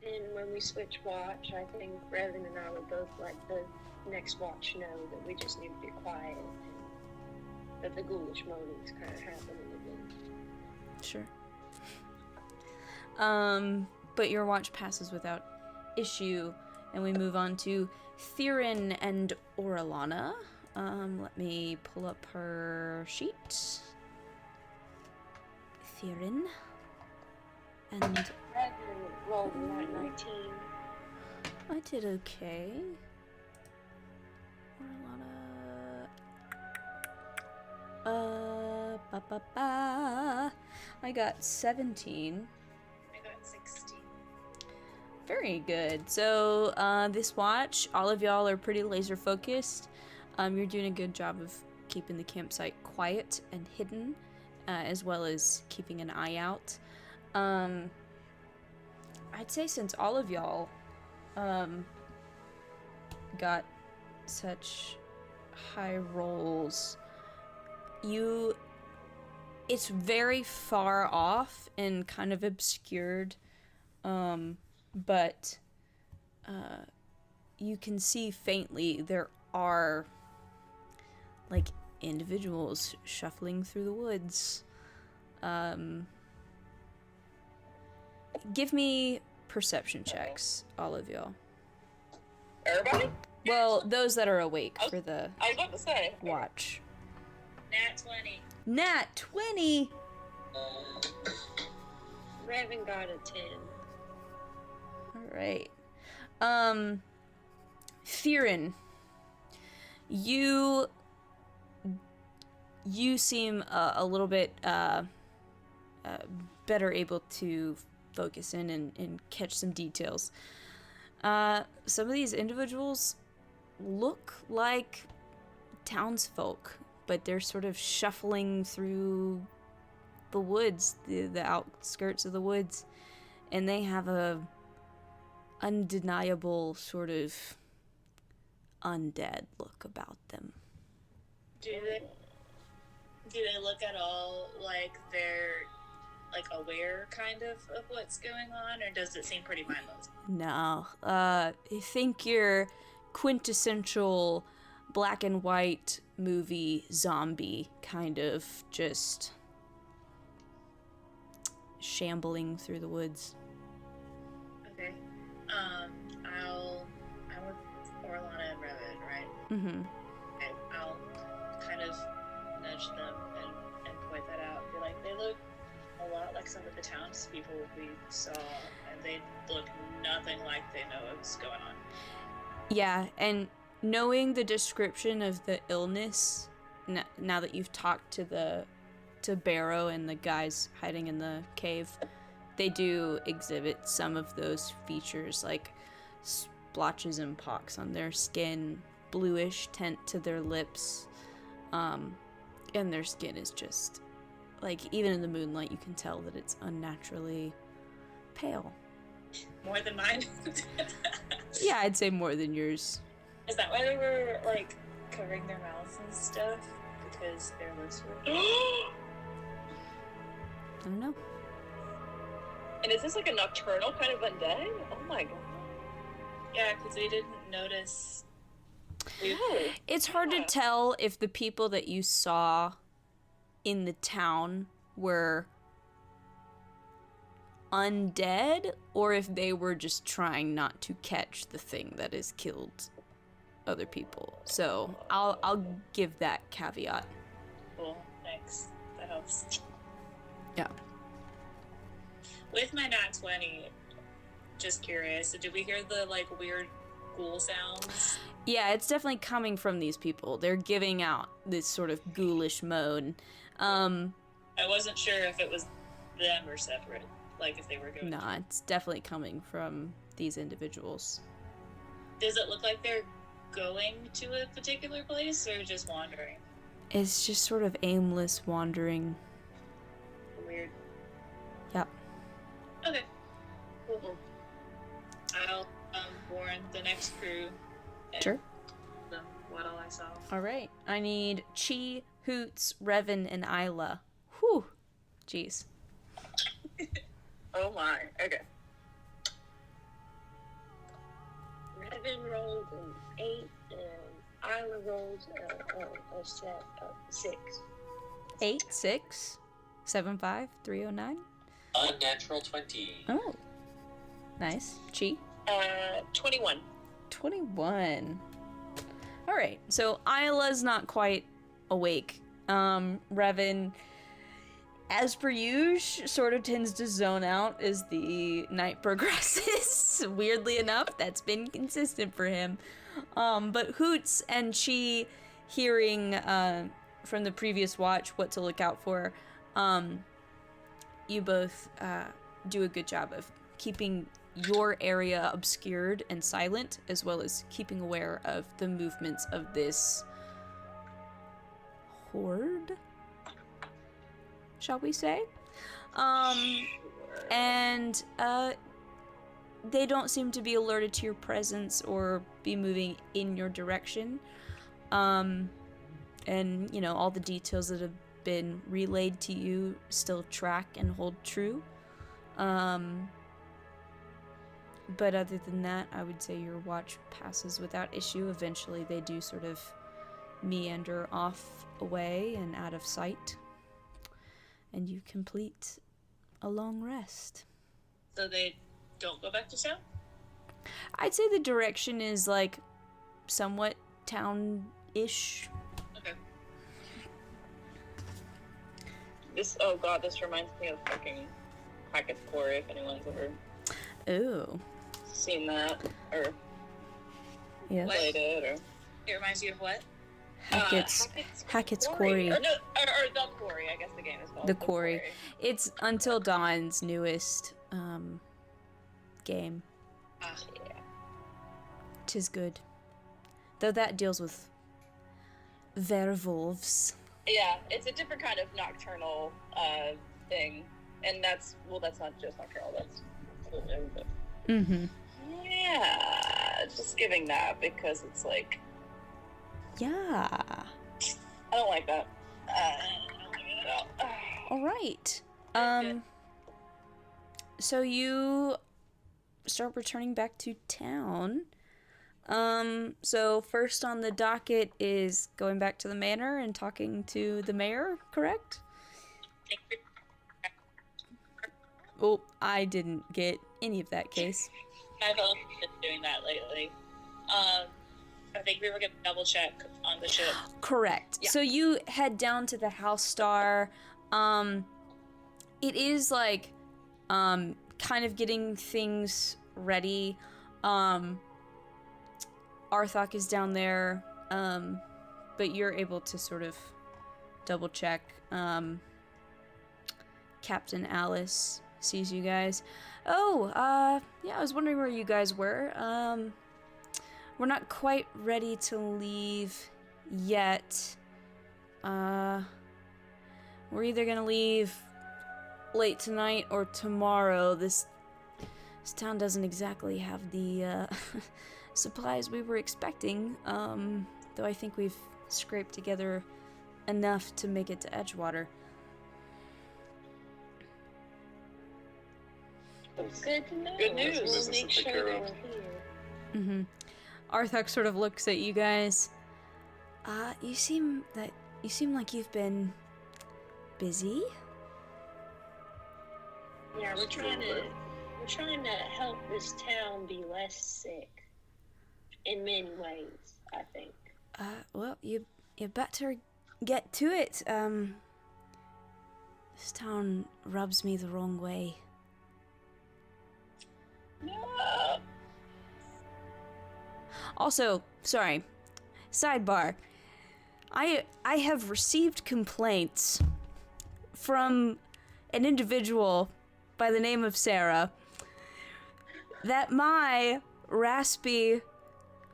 And when we switch watch, I think Revan and I would both let the next watch know that we just need to be quiet. That the ghoulish moaning's kind of happening again. Sure. But your watch passes without issue, and we move on to Theron and Orlana. Let me pull up her sheet. Theron. And Revan rolled that 19. I did okay. Orlana. I got 17. I got 16. Very good. So, this watch, all of y'all are pretty laser focused. You're doing a good job of keeping the campsite quiet and hidden, as well as keeping an eye out. I'd say since all of y'all, got such high rolls, it's very far off and kind of obscured, but you can see faintly there are like individuals shuffling through the woods. Give me perception checks, all of y'all. Everybody? Well, those that are awake for the I was about to say. watch. Nat 20. Nat 20! Revan got a 10. Alright. Theron, You seem a little bit better able to focus in and catch some details. Some of these individuals look like townsfolk, but they're sort of shuffling through the woods, the outskirts of the woods, and they have a undeniable sort of undead look about them. Do they look at all like they're like aware kind of what's going on, or does it seem pretty mindless? No. I think your quintessential black and white movie zombie kind of just shambling through the woods. Okay. I'm with Orlana and Revan, right? Mm-hmm. Okay. I'll kind of nudge them and point that out. Be like, they look a lot like some of the townspeople we saw, and they look nothing like they know what's going on. Yeah, and knowing the description of the illness, now that you've talked to Barrow and the guys hiding in the cave, they do exhibit some of those features, like splotches and pocks on their skin, bluish tint to their lips, and their skin is just, like, even in the moonlight you can tell that it's unnaturally pale. More than mine? Yeah, I'd say more than yours. Is that why they were, like, covering their mouths and stuff? Because their lips were... I don't know. And is this like a nocturnal kind of undead? Oh my god. Yeah, because we didn't notice... It's hard to tell if the people that you saw in the town were undead or if they were just trying not to catch the thing that has killed other people. So I'll give that caveat. Cool, thanks. That helps. Yeah. With my nat 20, just curious, did we hear the, like, weird ghoul sounds? Yeah, it's definitely coming from these people. They're giving out this sort of ghoulish moan. I wasn't sure if it was them or separate, like if they were going. Nah, it's definitely coming from these individuals. Does it look like they're going to a particular place or just wandering? It's just sort of aimless wandering. Weird. Yep. Okay. Cool. I'll warn the next crew. Sure. What all I saw. All right. I need Chi, Hoots, Revan, and Isla. Whew. Jeez. Oh my. Okay. Revan rolled an 8 and Isla rolls a set of 6. 8, 6, 7, 5, 3, 0, 9. Unnatural 20. Oh. Nice. Chi? 21. 21. All right. So Isla's not quite awake. Revan, as per usual, sort of tends to zone out as the night progresses. Weirdly enough, that's been consistent for him. But Hoots and Chi, hearing from the previous watch what to look out for, you both do a good job of keeping your area obscured and silent, as well as keeping aware of the movements of this horde, shall we say? And they don't seem to be alerted to your presence or be moving in your direction. And, you know, all the details that have been relayed to you still track and hold true. But other than that, I would say your watch passes without issue. Eventually they do sort of meander off away and out of sight. And you complete a long rest. So they don't go back to town? I'd say the direction is, like, somewhat town-ish. Okay. This reminds me of fucking Hackett's Quarry, if anyone's ever Ooh. seen that or Yes. played it. Or It reminds you of what? Hackett's Quarry. Or The Quarry, I guess the game is called. The Quarry. It's Until Dawn's newest game. Yeah. 'Tis good. Though that deals with werewolves. Yeah, it's a different kind of nocturnal thing. And that's not just nocturnal, that's... Mm-hmm. Yeah, just giving that because it's like... Yeah. I don't like that. I don't like it at all. All right. So you start returning back to town. So first on the docket is going back to the manor and talking to the mayor, correct? Oh, I didn't get any of that, Case. I've only been doing that lately. I think we were going to double check on the ship. Correct. Yeah. So you head down to the house star. It is like kind of getting things ready. Arthok is down there, but you're able to sort of double check. Captain Alice sees you guys. Oh, yeah, I was wondering where you guys were. We're not quite ready to leave yet. We're either gonna leave late tonight or tomorrow. This town doesn't exactly have the supplies we were expecting, though I think we've scraped together enough to make it to Edgewater. Good to know. Good news. We'll make sure they're here. Mm-hmm. Arthok sort of looks at you guys. You seem like you've been busy. Yeah, we're trying to help this town be less sick. In many ways, I think. Well, you better get to it. This town rubs me the wrong way. No. Also, sorry, sidebar. I have received complaints from an individual by the name of Sarah that my raspy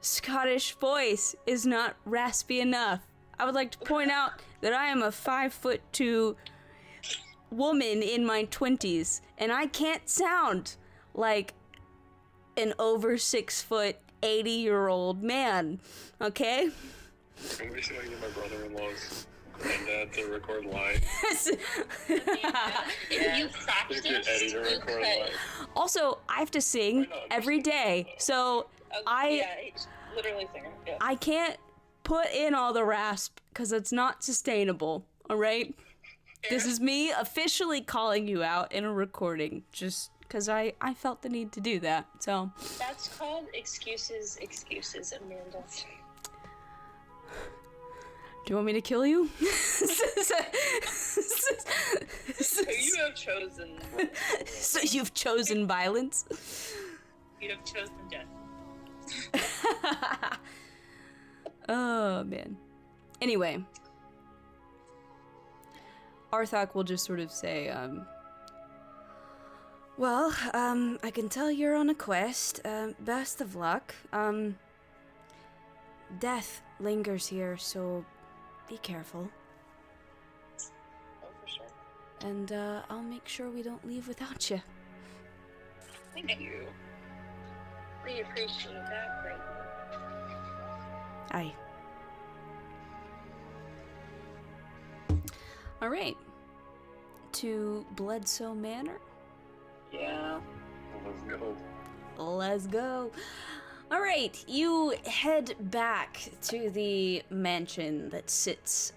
Scottish voice is not raspy enough. I would like to point out that I am a 5'2" woman in my 20s, and I can't sound like an over 6 foot 80-year-old man, okay? I'm wishing I could get my brother-in-law's granddad to record live. You practice. Get Eddie to record live. Also, I have to sing every day, so Yeah, he's literally singer. Yeah. I can't put in all the rasp because it's not sustainable, all right? This is me officially calling you out in a recording, just because I felt the need to do that, so. That's called excuses, Amanda. Do you want me to kill you? So you have chosen. So you've chosen violence? You have chosen death. Oh, man. Anyway. Arthok will just sort of say, well, I can tell you're on a quest. Best of luck. Death lingers here, so be careful. Oh, for sure. And, I'll make sure we don't leave without you. Thank you. We appreciate that greatly. Aye. All right. To Bledsoe Manor. Yeah. Let's go. Let's go. All right, you head back to the mansion that sits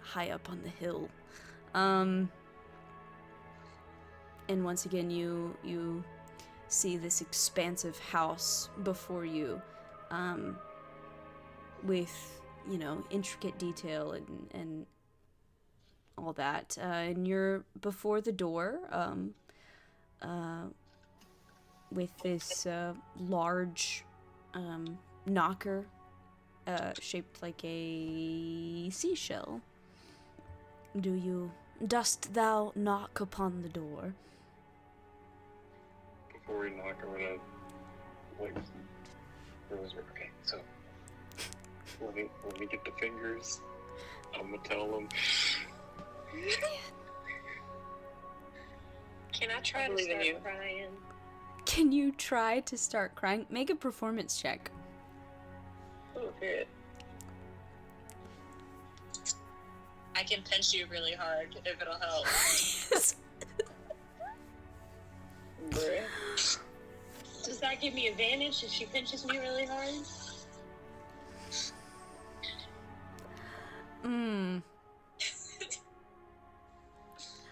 high up on the hill. And once again, you see this expansive house before you, with, intricate detail and all that. And you're before the door, with this large knocker shaped like a seashell. Dost thou knock upon the door? Before we knock, I'm gonna, like, okay, so, let me get the fingers. I'm gonna tell them. Can I try to start crying? Can you try to start crying? Make a performance check. Oh, good. I can pinch you really hard if it'll help. Does that give me advantage if she pinches me really hard?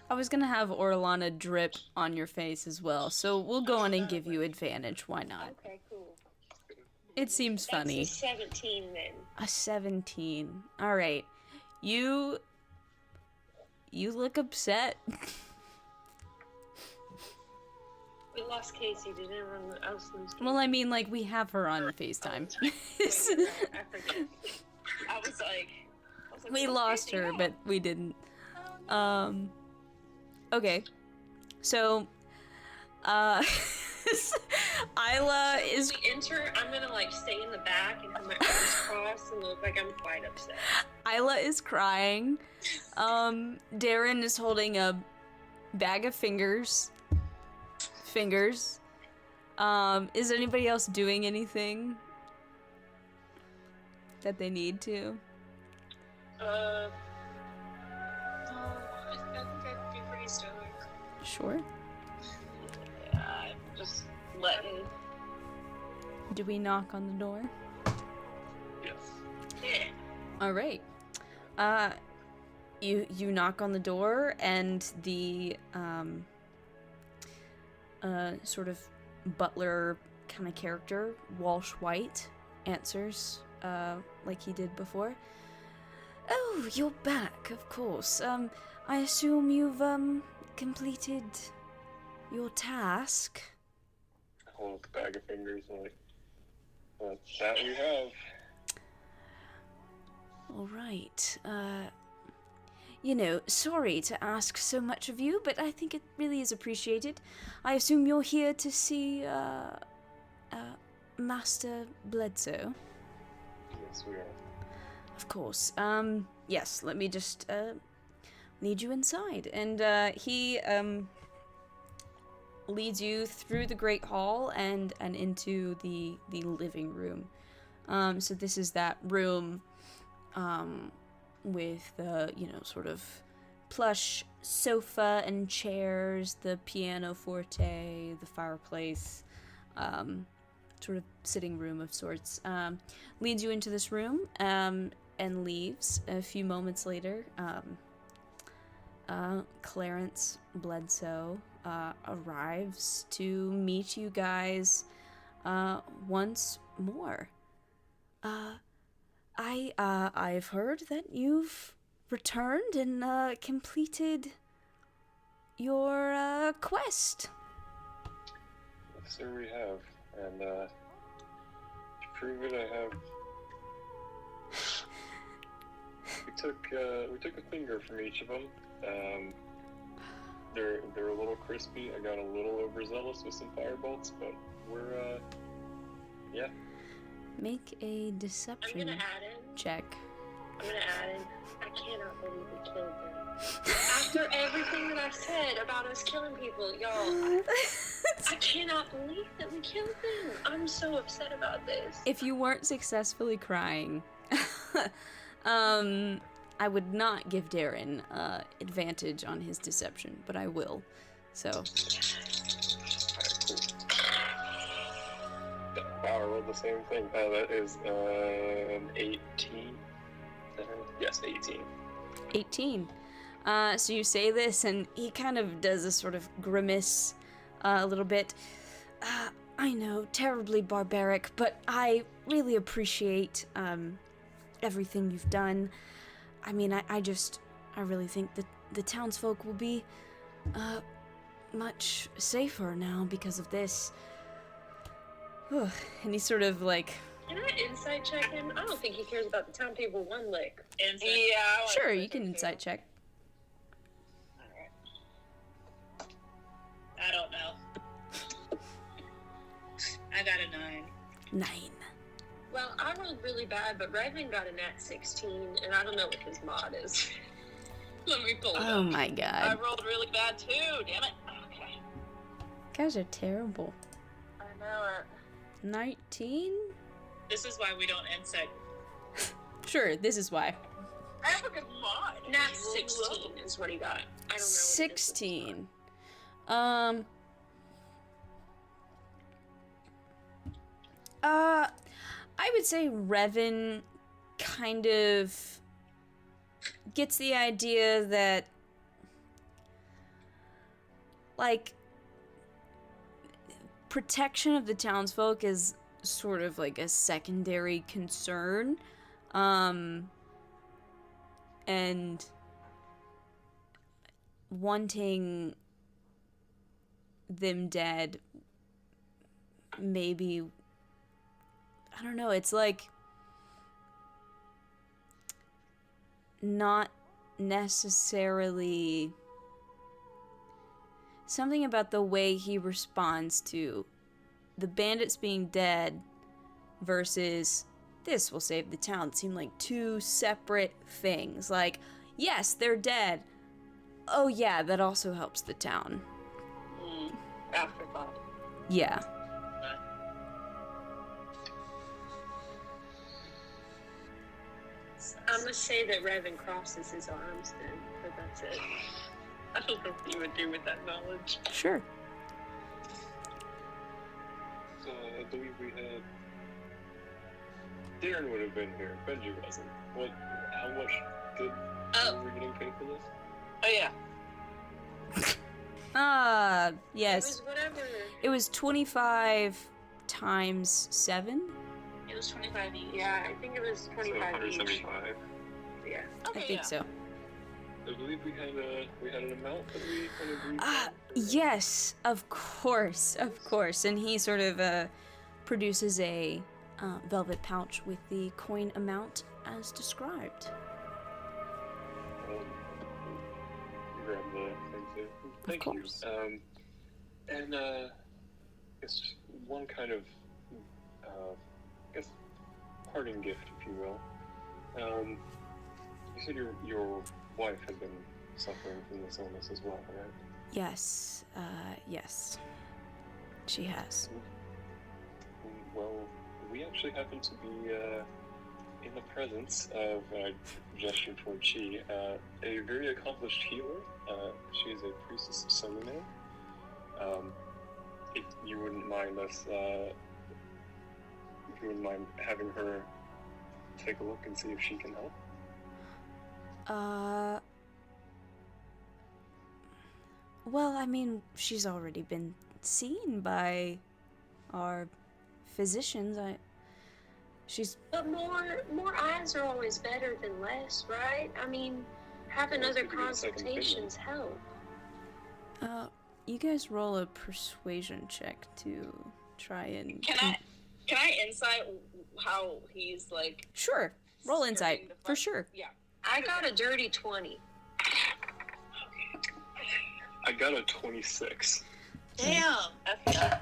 I was gonna have Orlana drip on your face as well, so we'll go on and give you advantage. Why not? Okay, cool. It seems funny. That's a 17 then. A 17. All right. You look upset. We lost Casey. Did anyone else lose Casey? Well, I mean, like, we have her on FaceTime. I forget. I was like, We lost her, but we didn't. Okay. So, Isla is... When we enter, I'm gonna like stay in the back and have my arms crossed and look like I'm quite upset. Isla is crying. Darren is holding a bag of fingers. Is anybody else doing anything that they need to? No, I think I'd be pretty stoic. Sure. yeah, I'm just letting. Do we knock on the door? Yes. Yeah. All right. You knock on the door, and the sort of butler kind of character, Walsh White, answers like he did before. Oh, you're back, of course. I assume you've completed your task. I hold up the bag of fingers and like, that we have. All right. Sorry to ask so much of you, but I think it really is appreciated. I assume you're here to see, Master Bledsoe. Yes, we are. Of course. Yes, let me just, lead you inside. And, he, leads you through the Great Hall and into the living room. So this is that room, with the, sort of plush sofa and chairs, the piano forte, the fireplace, sort of sitting room of sorts. Leads you into this room, and leaves. A few moments later, Clarence Bledsoe arrives to meet you guys once more. I've heard that you've returned and completed your quest. Yes, sir, we have. And to prove it, I have. We took a finger from each of them. They're a little crispy. I got a little overzealous with some firebolts, but we're yeah. Make a deception I'm gonna add in. check. I'm gonna add in. I cannot believe we killed them. After everything that I've said about us killing people, y'all, I cannot believe that we killed them. I'm so upset about this. If you weren't successfully crying, I would not give Darren advantage on his deception, but I will. So. Alright, cool. Wow, I rolled the same thing. That is 18. Yes, 18. 18. So you say this, and he kind of does a sort of grimace a little bit. I know, terribly barbaric, but I really appreciate everything you've done. I mean, I really think that the townsfolk will be much safer now because of this. And he sort of, like, Can I insight check him? I don't think he cares about the town people one lick. Insight. Yeah. Sure, you can insight check. Alright. I don't know. I got a 9. 9. Well, I rolled really bad, but Revan got a nat 16, and I don't know what his mod is. Let me pull it Oh up. my I god. rolled really bad too. Damn it. Okay. Guys are terrible. I know it. 19? This is why we don't insight. Sure, this is why. I have a good mod. Nat 16 is what he got. I don't know. What it is. 16. I would say Revan kind of gets the idea that, like, protection of the townsfolk is sort of like a secondary concern. And wanting them dead, maybe, I don't know, it's like not necessarily something about the way he responds to the bandits being dead versus this will save the town seem like two separate things. Like, yes, they're dead. Oh yeah, that also helps the town. Afterthought. Yeah. I'm gonna say that Revan crosses his arms then, but that's it. I don't know what you would do with that knowledge. Sure. So I believe we had. Darren would have been here. Benji wasn't. What? How much did were we getting paid for this? Oh yeah. Yes. It was whatever. It was 25 times 7. It was 25 each. Yeah, I think it was So 25 each. 175. Yeah. Okay, I think so. I believe we had an amount that we kind of agreed on. Yes, of course. And he sort of produces a velvet pouch with the coin amount as described. Grab the thing too. Thank you. course. And it's one kind of, I guess, parting gift, if you will. You said your wife has been suffering from this illness as well, right? Yes, yes. She has. Well, we actually happen to be in the presence of, gesture toward Chi, a very accomplished healer. She is a priestess of Solune. If you wouldn't mind us, if you wouldn't mind having her take a look and see if she can help. Well, I mean, she's already been seen by our physicians. She's But more eyes are always better than less, right? I mean, having Well, other if you get a second consultations help. you guys roll a persuasion check to try and Can I insight how he's like? Sure. Roll stirring insight the for fire? sure. Yeah. I got a dirty 20. I got a 26. Damn. Okay.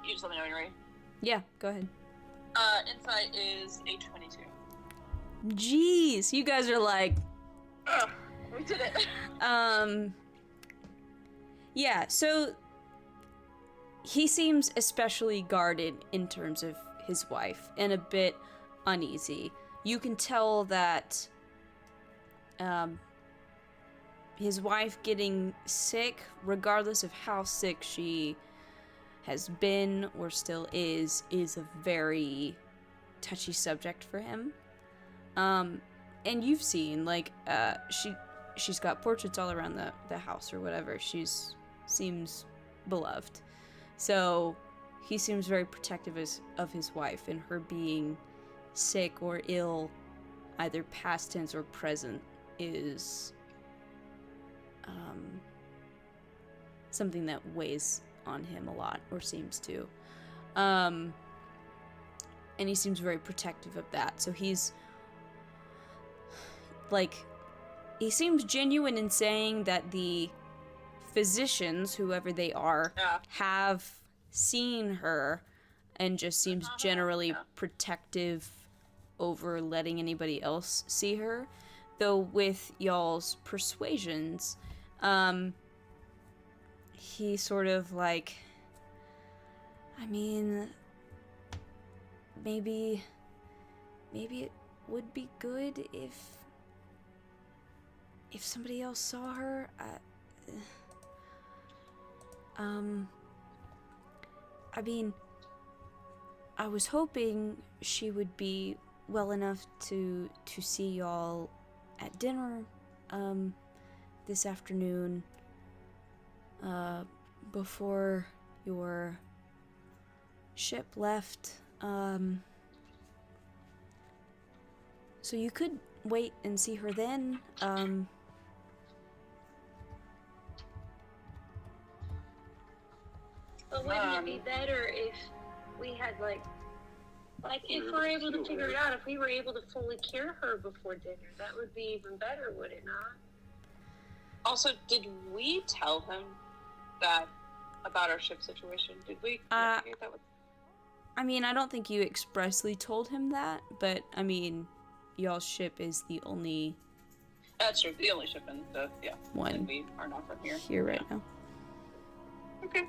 You just let me know when you're ready. Yeah, go ahead. Insight is a 22. Jeez, you guys are like We did it. yeah, so he seems especially guarded in terms of his wife and a bit uneasy. You can tell that his wife getting sick, regardless of how sick she has been or still is a very touchy subject for him. And you've seen, like, she's got portraits all around the house or whatever. Seems beloved. So he seems very protective of his wife, and her being sick or ill, either past tense or present, is something that weighs on him a lot, or seems to. And he seems very protective of that. So he's like, he seems genuine in saying that the physicians, whoever they are, have seen her, and just seems generally protective over letting anybody else see her. Though with y'all's persuasions, he sort of like, I mean, maybe it would be good if somebody else saw her. I mean, I was hoping she would be well enough to see y'all at dinner this afternoon before your ship left. So you could wait and see her then. But wouldn't it be better if we had like if we're able to figure it out, if we were able to fully cure her before dinner, that would be even better, would it not? Also, did we tell him that about our ship situation? Did we? I mean, I don't think you expressly told him that, but I mean, y'all's ship is the only. That's true. The only ship in the one. And we are not from here. Here right now. Okay.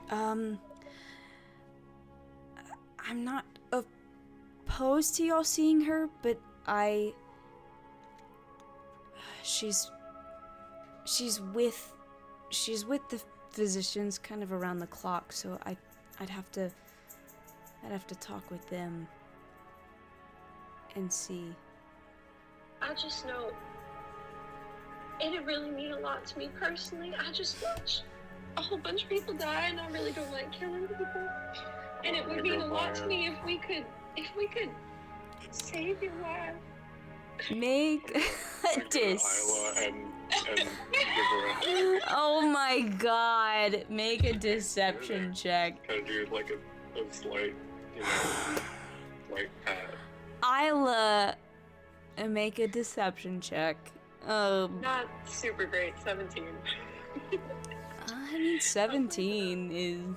I'm not opposed to y'all seeing her, but she's with the physicians kind of around the clock, so I'd have to talk with them and see. I just know it'd really mean a lot to me personally. I just watched a whole bunch of people die, and I really don't like killing people. And it would mean a lot to me if we could save your life. Make a Oh my god! Make a deception check. Kind of do like a slight, slight pat. Isla, make a deception check. Not super great, 17. I mean, 17 is...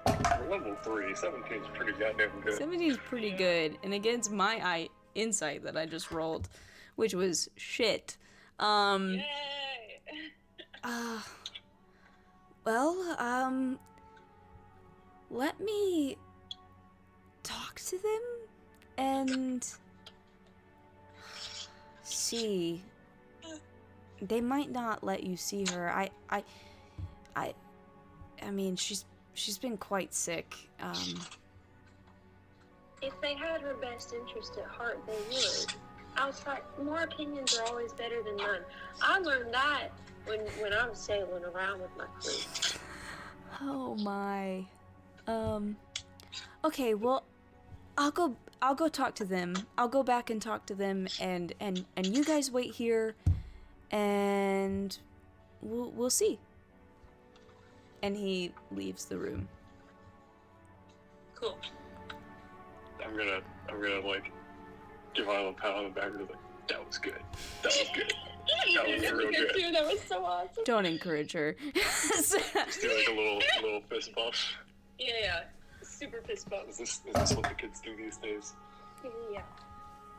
We're level 3, 17 is pretty goddamn good. 17 is pretty good, and against my insight that I just rolled, which was shit. Yay! Well, let me talk to them and see. They might not let you see her. I mean, she's been quite sick. If they had her best interest at heart, they would. Outside, more opinions are always better than none. I learned that when I was sailing around with my crew. Oh my. Okay, well, I'll go talk to them. I'll go back and talk to them, and you guys wait here, and we'll see. And he leaves the room. Cool. I'm gonna like give Isla a pat on the back and be like, that was good. That was good. That was real good. Too. That was so awesome. Don't encourage her. Just do like a little fist bump. Yeah. Super fist bump. Is this what the kids do these days? Yeah.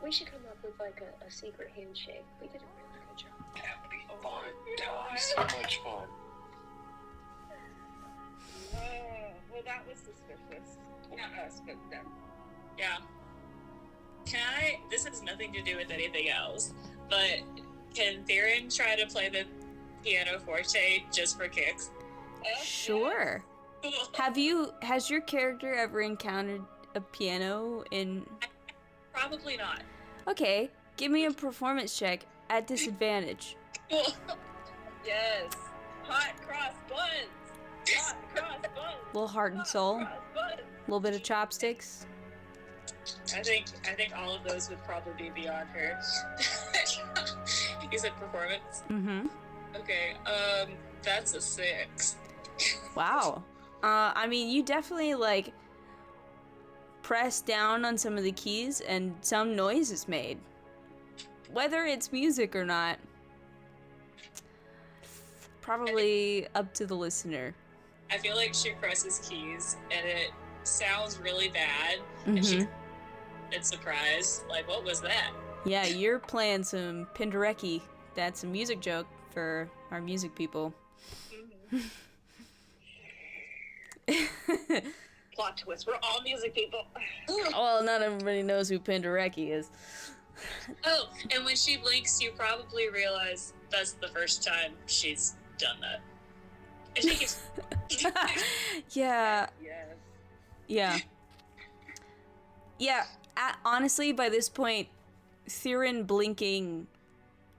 We should come up with like a secret handshake. We did a really good job. That would be fun. That would be so much fun. Well, that was suspicious. Not us, but them. Yeah. This has nothing to do with anything else, but can Theron try to play the piano forte just for kicks? Sure. Has your character ever encountered a piano in... Probably not. Okay, give me a performance check at disadvantage. Yes. Hot cross buns. Hot cross buns. Little heart and soul. Cross buns. Little bit of chopsticks. I think all of those would probably be beyond her. You said performance? Mm-hmm. Okay, that's a 6. Wow. I mean, you definitely, like, press down on some of the keys and some noise is made. Whether it's music or not, probably up to the listener. I feel like she presses keys and it sounds really bad, Mm-hmm. and it's surprised. Like, what was that? Yeah, you're playing some Penderecki. That's a music joke for our music people. Plot twist. We're all music people. Well, not everybody knows who Penderecki is. Oh, and when she blinks, you probably realize that's the first time she's done that. And she keeps... Yeah. Yes. Yeah. Yeah, honestly, by this point, Theron blinking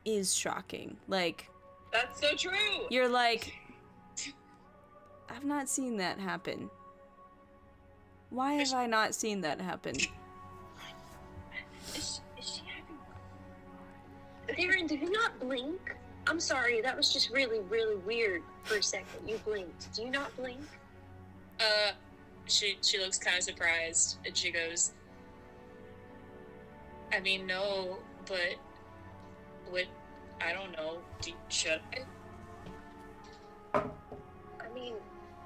is shocking. Like, That's so true. you're like, I've not seen that happen. Why have I not seen that happen? Is she having... Theron, did you not blink? I'm sorry, that was just really, really weird for a second. You blinked. Do you not blink? She looks kind of surprised, and she goes, I mean, no, but what, I don't know, should I? I mean,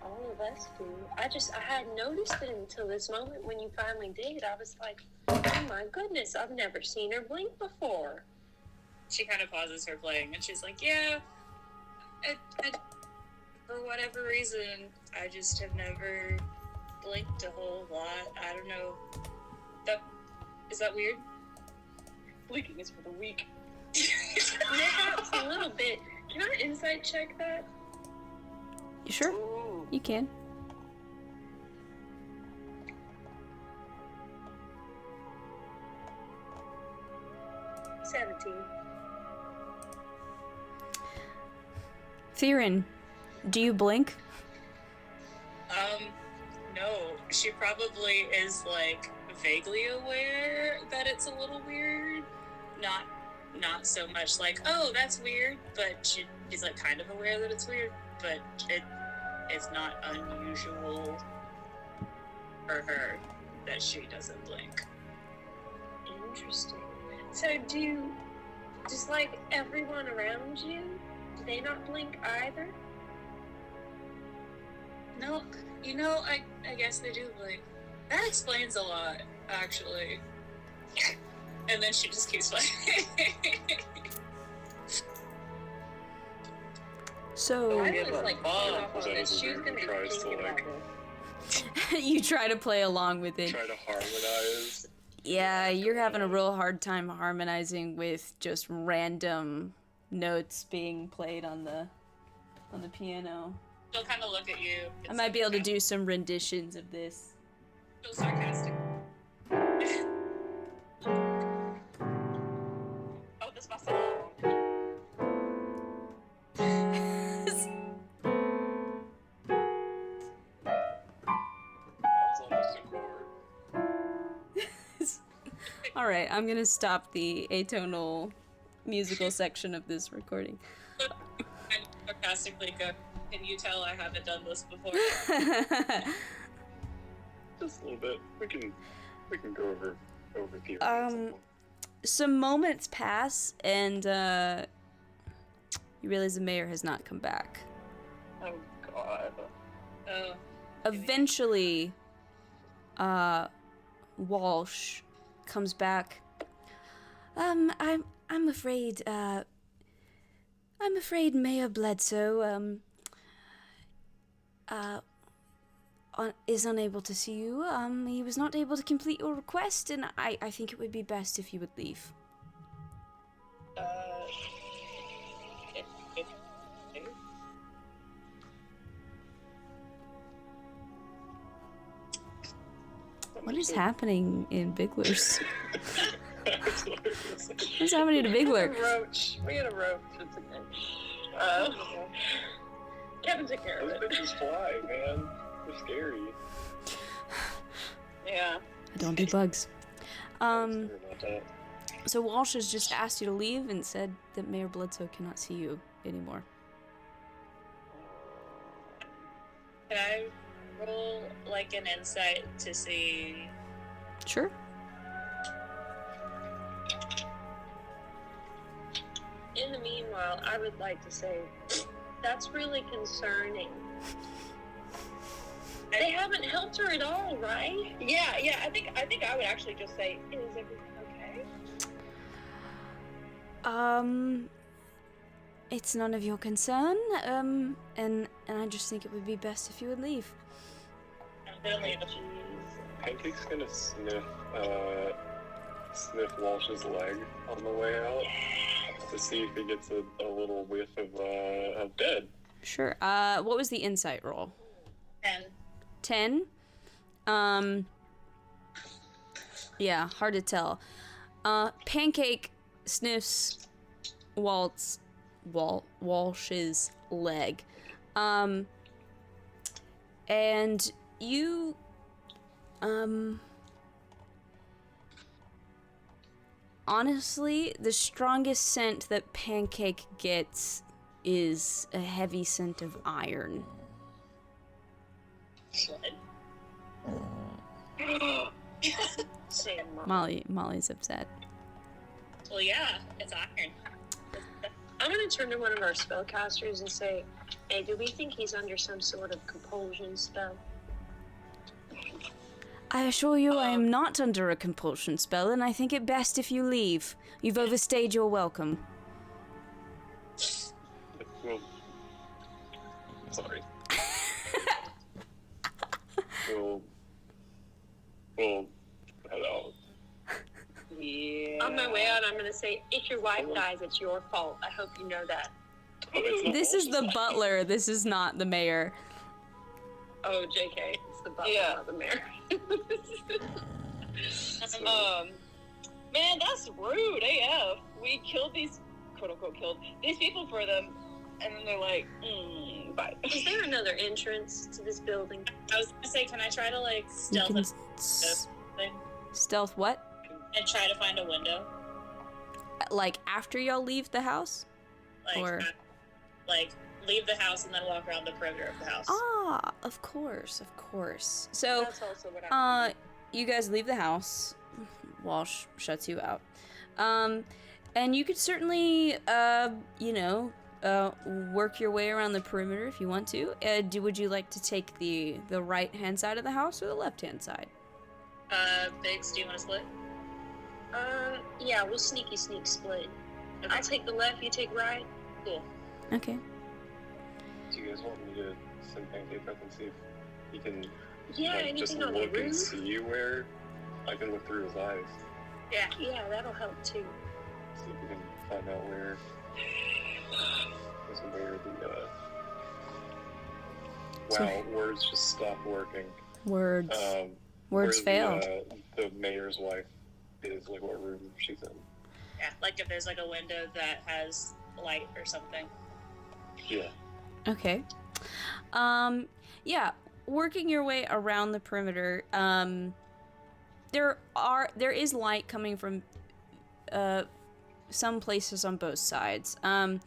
all of us do. I hadn't noticed it until this moment when you finally did. I was like, oh my goodness, I've never seen her blink before. She kind of pauses her playing, and she's like, yeah, I for whatever reason, I just have never blinked a whole lot. I don't know. Is that weird? Blinking is for the weak. Perhaps a little bit. Can I insight check that? You sure? Ooh. You can. Theron, do you blink? No. She probably is, like, vaguely aware that it's a little weird. Not so much like, oh, that's weird, but she's, like, kind of aware that it's weird, but it's not unusual for her that she doesn't blink. Interesting. So does like everyone around you, do they not blink either? No, I guess they do blink. That explains a lot, actually. And then she just keeps playing. So I was like, off Was on that this. as a She was weird gonna be tries to, thinking about like- this. you try to play along with it. Try to harmonize. Yeah, you're having a real hard time harmonizing with just random notes being played on the piano. She'll kind of look at you. I might be able to do some renditions of this. She'll sarcastic. Oh, this my song. That was almost a chord. All right, I'm gonna stop the atonal musical section of this recording. And sarcastically go, can you tell I haven't done this before? Just a little bit. We can go over theory. Some moments pass, and you realize the mayor has not come back. Oh God. Oh, Eventually, Walsh comes back. I'm afraid, Mayor Bledsoe, is unable to see you. He was not able to complete your request, and I think it would be best if you would leave. What is happening in Bigler's? What's happening to Bigler? Roach. We had a roach. It's okay. Kevin took care of Those it. bitches fly, man. They're scary. Yeah. I don't do bugs. Sorry about that. So Walsh has just asked you to leave and said that Mayor Bledsoe cannot see you anymore. can I like an insight to see? Sure. In the meanwhile, I would like to say that's really concerning. They haven't helped her at all, right? Yeah. I think I would actually just say, is everything okay? It's none of your concern. And I just think it would be best if you would leave. Pancake's gonna sniff Walsh's leg on the way out to see if he gets a little whiff of dead. Sure. What was the insight roll? 10. 10? Yeah, hard to tell. Pancake sniffs Walsh's leg. And you, honestly, the strongest scent that Pancake gets is a heavy scent of iron. Same, Mom. Molly's upset. Well, yeah, it's iron. I'm gonna turn to one of our spellcasters and say, hey, do we think he's under some sort of compulsion spell? I assure you I am not under a compulsion spell, and I think it best if you leave. You've overstayed your welcome. Well, sorry. we'll head out. Yeah. On my way out, I'm gonna say, if your wife dies, it's your fault. I hope you know that. This is the butler. This is not the mayor. Oh, JK, it's the butler, Yeah. not the mayor. Man, that's rude AF. We killed these, quote unquote, killed these people for them, and then they're like, bye. Is there another entrance to this building? I was gonna say, can I try to like You stealth can a thing stealth what? and try to find a window? Like after y'all leave the house? Like, Or- like leave the house and then walk around the perimeter of the house. Ah, of course. So, That's also what I you guys leave the house. Walsh shuts you out. And you could certainly, work your way around the perimeter if you want to. Would you like to take the right-hand side of the house or the left-hand side? Biggs, do you want to split? Yeah, we'll sneak split. Okay. I'll take the left, you take right. Cool. Okay. Do you guys want me to send Pancake up and see if he can Yeah, just anything on the look and roof? see where I can look through his eyes? Yeah, that'll help too. See if we can find out where So- words just stopped working. Words Where failed. The mayor's wife is, like, what room she's in. Yeah, like if there's like a window that has light or something. Yeah. Okay. Yeah, working your way around the perimeter, there is light coming from some places on both sides. On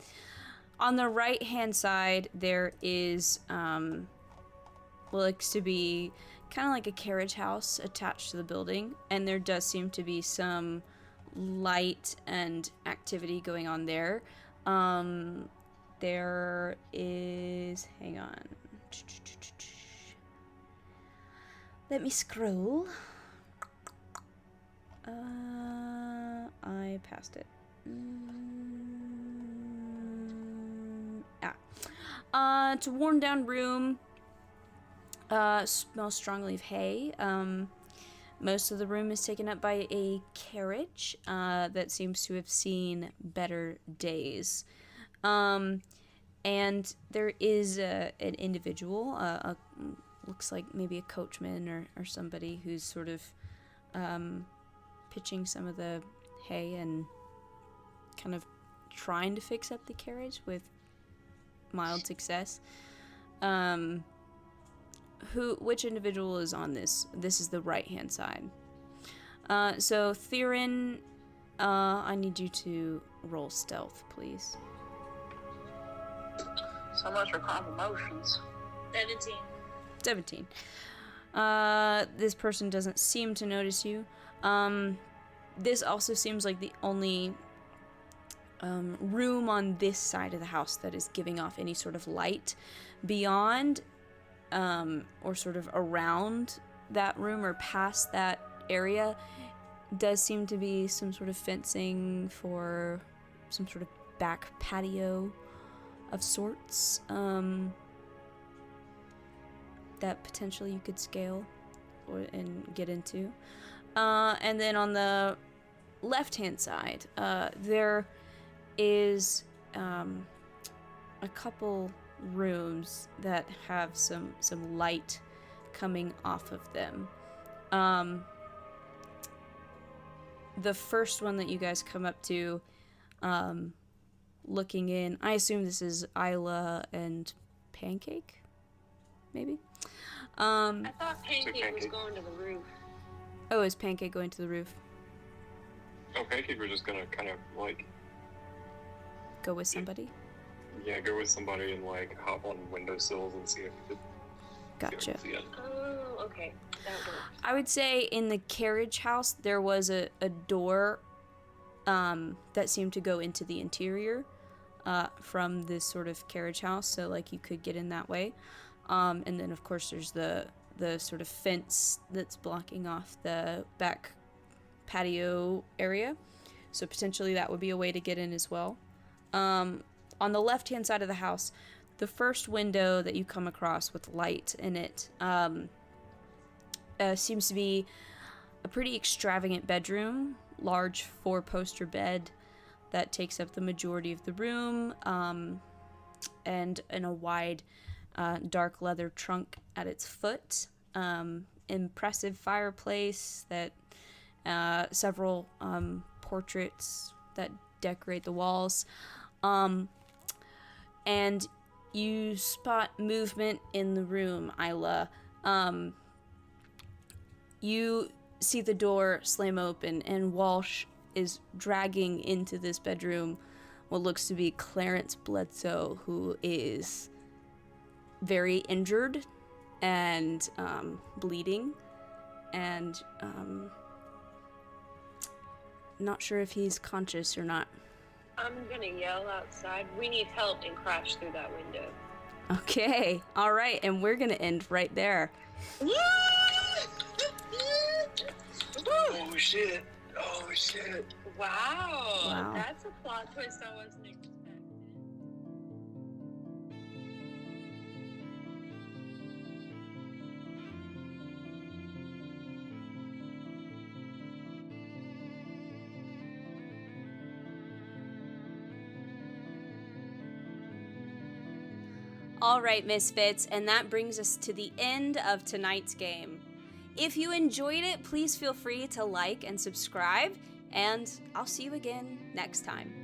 the right-hand side, there is looks to be kind of like a carriage house attached to the building, and there does seem to be some light and activity going on there. There is, hang on, let me scroll. I passed it. It's a worn down room. Smells strongly of hay. Most of the room is taken up by a carriage that seems to have seen better days. And there is an individual, looks like maybe a coachman or somebody who's sort of pitching some of the hay and kind of trying to fix up the carriage with mild success. Which individual is on this? This is the right-hand side. So Theron, I need you to roll stealth, please. So much for calm emotions. 17. 17. This person doesn't seem to notice you. This also seems like the only room on this side of the house that is giving off any sort of light. Beyond or sort of around that room or past that area does seem to be some sort of fencing for some sort of back patio of sorts that potentially you could scale and get into. And then on the left-hand side, there is a couple rooms that have some light coming off of them. The first one that you guys come up to, looking in, I assume this is Isla and Pancake, maybe? I thought Pancake was going to the roof. Oh, is Pancake going to the roof? Oh, Pancake was just gonna kind of, like... Go with somebody? Yeah, go with somebody and, like, hop on windowsills and see if it... Gotcha. Oh, okay. That works. I would say in the carriage house, there was a door that seemed to go into the interior from this sort of carriage house, so, like, you could get in that way. And then, of course, there's the sort of fence that's blocking off the back patio area. So potentially that would be a way to get in as well. On the left-hand side of the house, the first window that you come across with light in it seems to be a pretty extravagant bedroom, large 4-poster bed that takes up the majority of the room, and in a wide dark leather trunk at its foot. Impressive fireplace that several portraits that decorate the walls. And you spot movement in the room, Isla. You see the door slam open, and Walsh is dragging into this bedroom what looks to be Clarence Bledsoe, who is very injured and bleeding, and not sure if he's conscious or not. I'm gonna yell outside, "We need help," and crash through that window. Okay, all right, and we're gonna end right there. Oh, shit. Oh, shit. Wow. That's a plot twist I wasn't expecting. All right, Misfits, and that brings us to the end of tonight's game. If you enjoyed it, please feel free to like and subscribe, and I'll see you again next time.